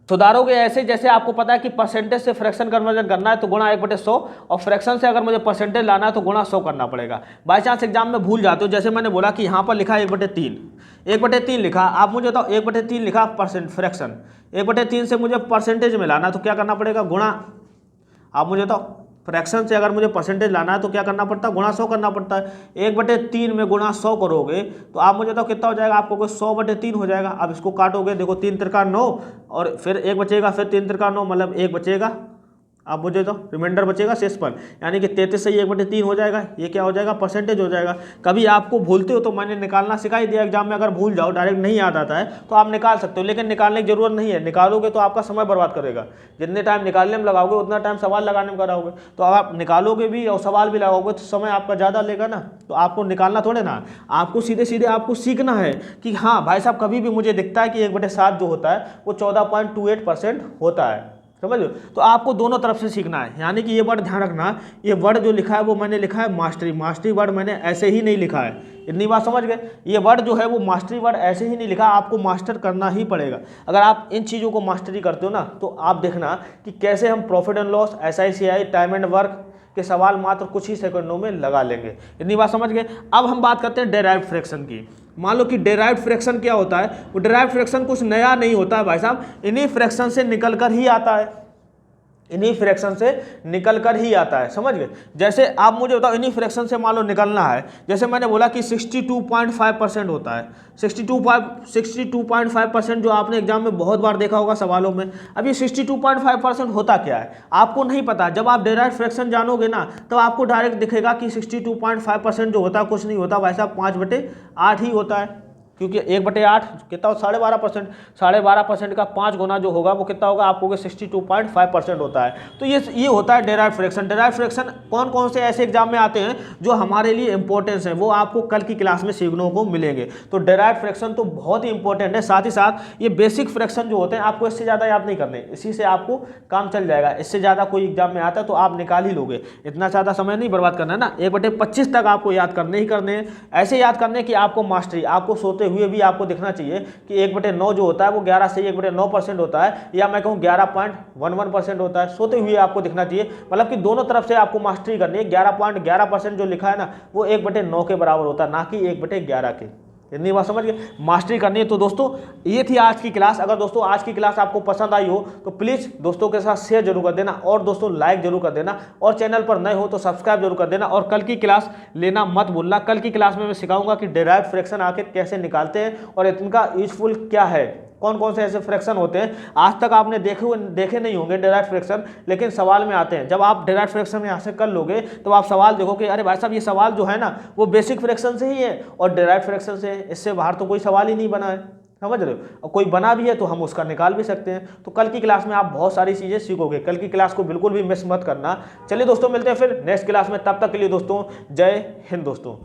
सुधारोगे ऐसे, जैसे आपको पता है कि परसेंटेज से फ्रैक्शन कन्वर्जन करना है तो गुणा 1/100, और फ्रैक्शन से अगर मुझे परसेंटेज लाना है तो गुणा 100 करना पड़ेगा। बाई चांस एग्जाम में भूल जाते हो, जैसे मैंने बोला कि यहाँ पर लिखा 1/3, 1/3 लिखा, आप मुझे बताओ 1/3 लिखा फ्रैक्शन, 1/3 से मुझे परसेंटेज में लाना है तो क्या करना पड़ेगा, गुणा। आप मुझे बताओ फ्रैक्शन से अगर मुझे परसेंटेज लाना है तो क्या करना पड़ता है, गुणा 100 करना पड़ता है। 1/3 में गुणा 100 करोगे तो आप मुझे बताओ कितना हो जाएगा, आपको 100/3 हो जाएगा। अब इसको काटोगे, देखो 3 त्रिका 9 और फिर 1 बचेगा, फिर 3 त्रिका 9 मतलब 1 बचेगा। आप मुझे तो रिमाइंडर बचेगा शेषफल, यानी कि 33 से 1/3 हो जाएगा। ये क्या हो जाएगा, परसेंटेज हो जाएगा। कभी आपको भूलते हो तो मैंने निकालना सिखा ही दिया एग्जाम में, अगर भूल जाओ, डायरेक्ट नहीं याद आता है तो आप निकाल सकते हो, लेकिन निकालने की जरूरत नहीं है। निकालोगे तो आपका समय बर्बाद करेगा, जितने टाइम निकालने में लगाओगे उतना टाइम सवाल लगाने में कराओगे। तो अगर आप निकालोगे भी और सवाल भी लगाओगे तो समय आपका ज़्यादा लेगा ना। तो आपको निकालना थोड़े ना, आपको सीधे सीधे आपको सीखना है कि हाँ भाई साहब, कभी भी मुझे दिखता है कि 1/7 जो होता है वो 14.28% होता है, समझ लो। तो आपको दोनों तरफ से सीखना है, यानी कि ये वर्ड ध्यान रखना, ये वर्ड जो लिखा है वो मैंने लिखा है मास्टरी। मास्टरी वर्ड मैंने ऐसे ही नहीं लिखा है, इतनी बात समझ गए। ये वर्ड जो है वो मास्टरी वर्ड ऐसे ही नहीं लिखा, आपको मास्टर करना ही पड़ेगा। अगर आप इन चीज़ों को मास्टरी करते हो ना तो आप देखना कि कैसे हम profit and loss, SICI, time and work के सवाल मात्र कुछ ही सेकंडों में लगा लेंगे। इतनी बात समझ गए। अब हम बात करते हैं डेराइव्ड फ्रैक्शन की। मान लो कि डेराइव्ड फ्रैक्शन क्या होता है, वो डेराइव्ड फ्रैक्शन कुछ नया नहीं होता है भाई साहब, इन्हीं फ्रैक्शन से निकल कर ही आता है, इन्हीं फ्रैक्शन से निकल कर ही आता है, समझ गए। जैसे आप मुझे बताओ इन्हीं फ्रैक्शन से मान लो निकलना है, जैसे मैंने बोला कि 62.5% होता है, 62.5% जो आपने एग्जाम में बहुत बार देखा होगा सवालों में। अब ये 62.5% होता क्या है आपको नहीं पता। जब आप डेराइव्ड फ्रैक्शन जानोगे ना तो आपको डायरेक्ट दिखेगा कि 62.5% जो होता है कुछ नहीं होता भाई साहब, 5/8 ही होता है, क्योंकि 1/8 कितना हो, 12.5%, 12.5% का 5 गुना जो होगा वो कितना होगा, आपको 62.5% होता है। तो ये होता है डेराइव्ड फ्रैक्शन। डेराइव्ड फ्रैक्शन कौन कौन से ऐसे एग्जाम में आते हैं जो हमारे लिए इंपॉर्टेंस है, वो आपको कल की क्लास में सीखने को मिलेंगे। तो डेराइव्ड फ्रैक्शन तो बहुत ही इंपॉर्टेंट है। साथ ही साथ ये बेसिक फ्रैक्शन जो होते हैं आपको इससे ज़्यादा याद नहीं करने, इसी से आपको काम चल जाएगा। इससे ज़्यादा कोई एग्जाम में आता है तो आप निकाल ही लोगे, इतना ज़्यादा समय नहीं बर्बाद करना है ना। 1/25 तक आपको याद करने ही करने हैं, ऐसे याद करने की आपको मास्टरी, आपको सोते हुए भी आपको दिखना चाहिए कि 1/9 जो होता है वो 11 से 1/9% होता है, या मैं कहूँ 11.11% होता है। सोते हुए आपको दिखना चाहिए, मतलब कि दोनों तरफ से आपको मास्टरी करनी है। 11.11% जो लिखा है ना वो 1/9 के बराबर होता है, ना कि 1/11 के। इतनी बात समझ गए, मास्टरी करनी है। तो दोस्तों ये थी आज की क्लास। अगर दोस्तों आज की क्लास आपको पसंद आई हो तो प्लीज़ दोस्तों के साथ शेयर जरूर कर देना, और दोस्तों लाइक जरूर कर देना, और चैनल पर नए हो तो सब्सक्राइब जरूर कर देना। और कल की क्लास लेना मत भूलना। कल की क्लास में मैं सिखाऊंगा कि डिराइव्ड फ्रैक्शन आखिर कैसे निकालते हैं और इनका यूजफुल क्या है, कौन कौन से ऐसे फ्रैक्शन होते हैं। आज तक आपने देखे नहीं होंगे डिराइव्ड फ्रैक्शन, लेकिन सवाल में आते हैं। जब आप डिराइव्ड फ्रैक्शन यहाँ से कर लोगे तो आप सवाल देखोगे, अरे भाई साहब ये सवाल जो है ना वो बेसिक फ्रैक्शन से ही है और डिराइव्ड फ्रैक्शन से है, इससे बाहर तो कोई सवाल ही नहीं बना है। समझ रहे हो, और कोई बना भी है तो हम उसका निकाल भी सकते हैं। तो कल की क्लास में आप बहुत सारी चीज़ें सीखोगे। कल की क्लास को बिल्कुल भी मिस मत करना। चलिए दोस्तों मिलते हैं फिर नेक्स्ट क्लास में, तब तक के लिए दोस्तों जय हिंद दोस्तों।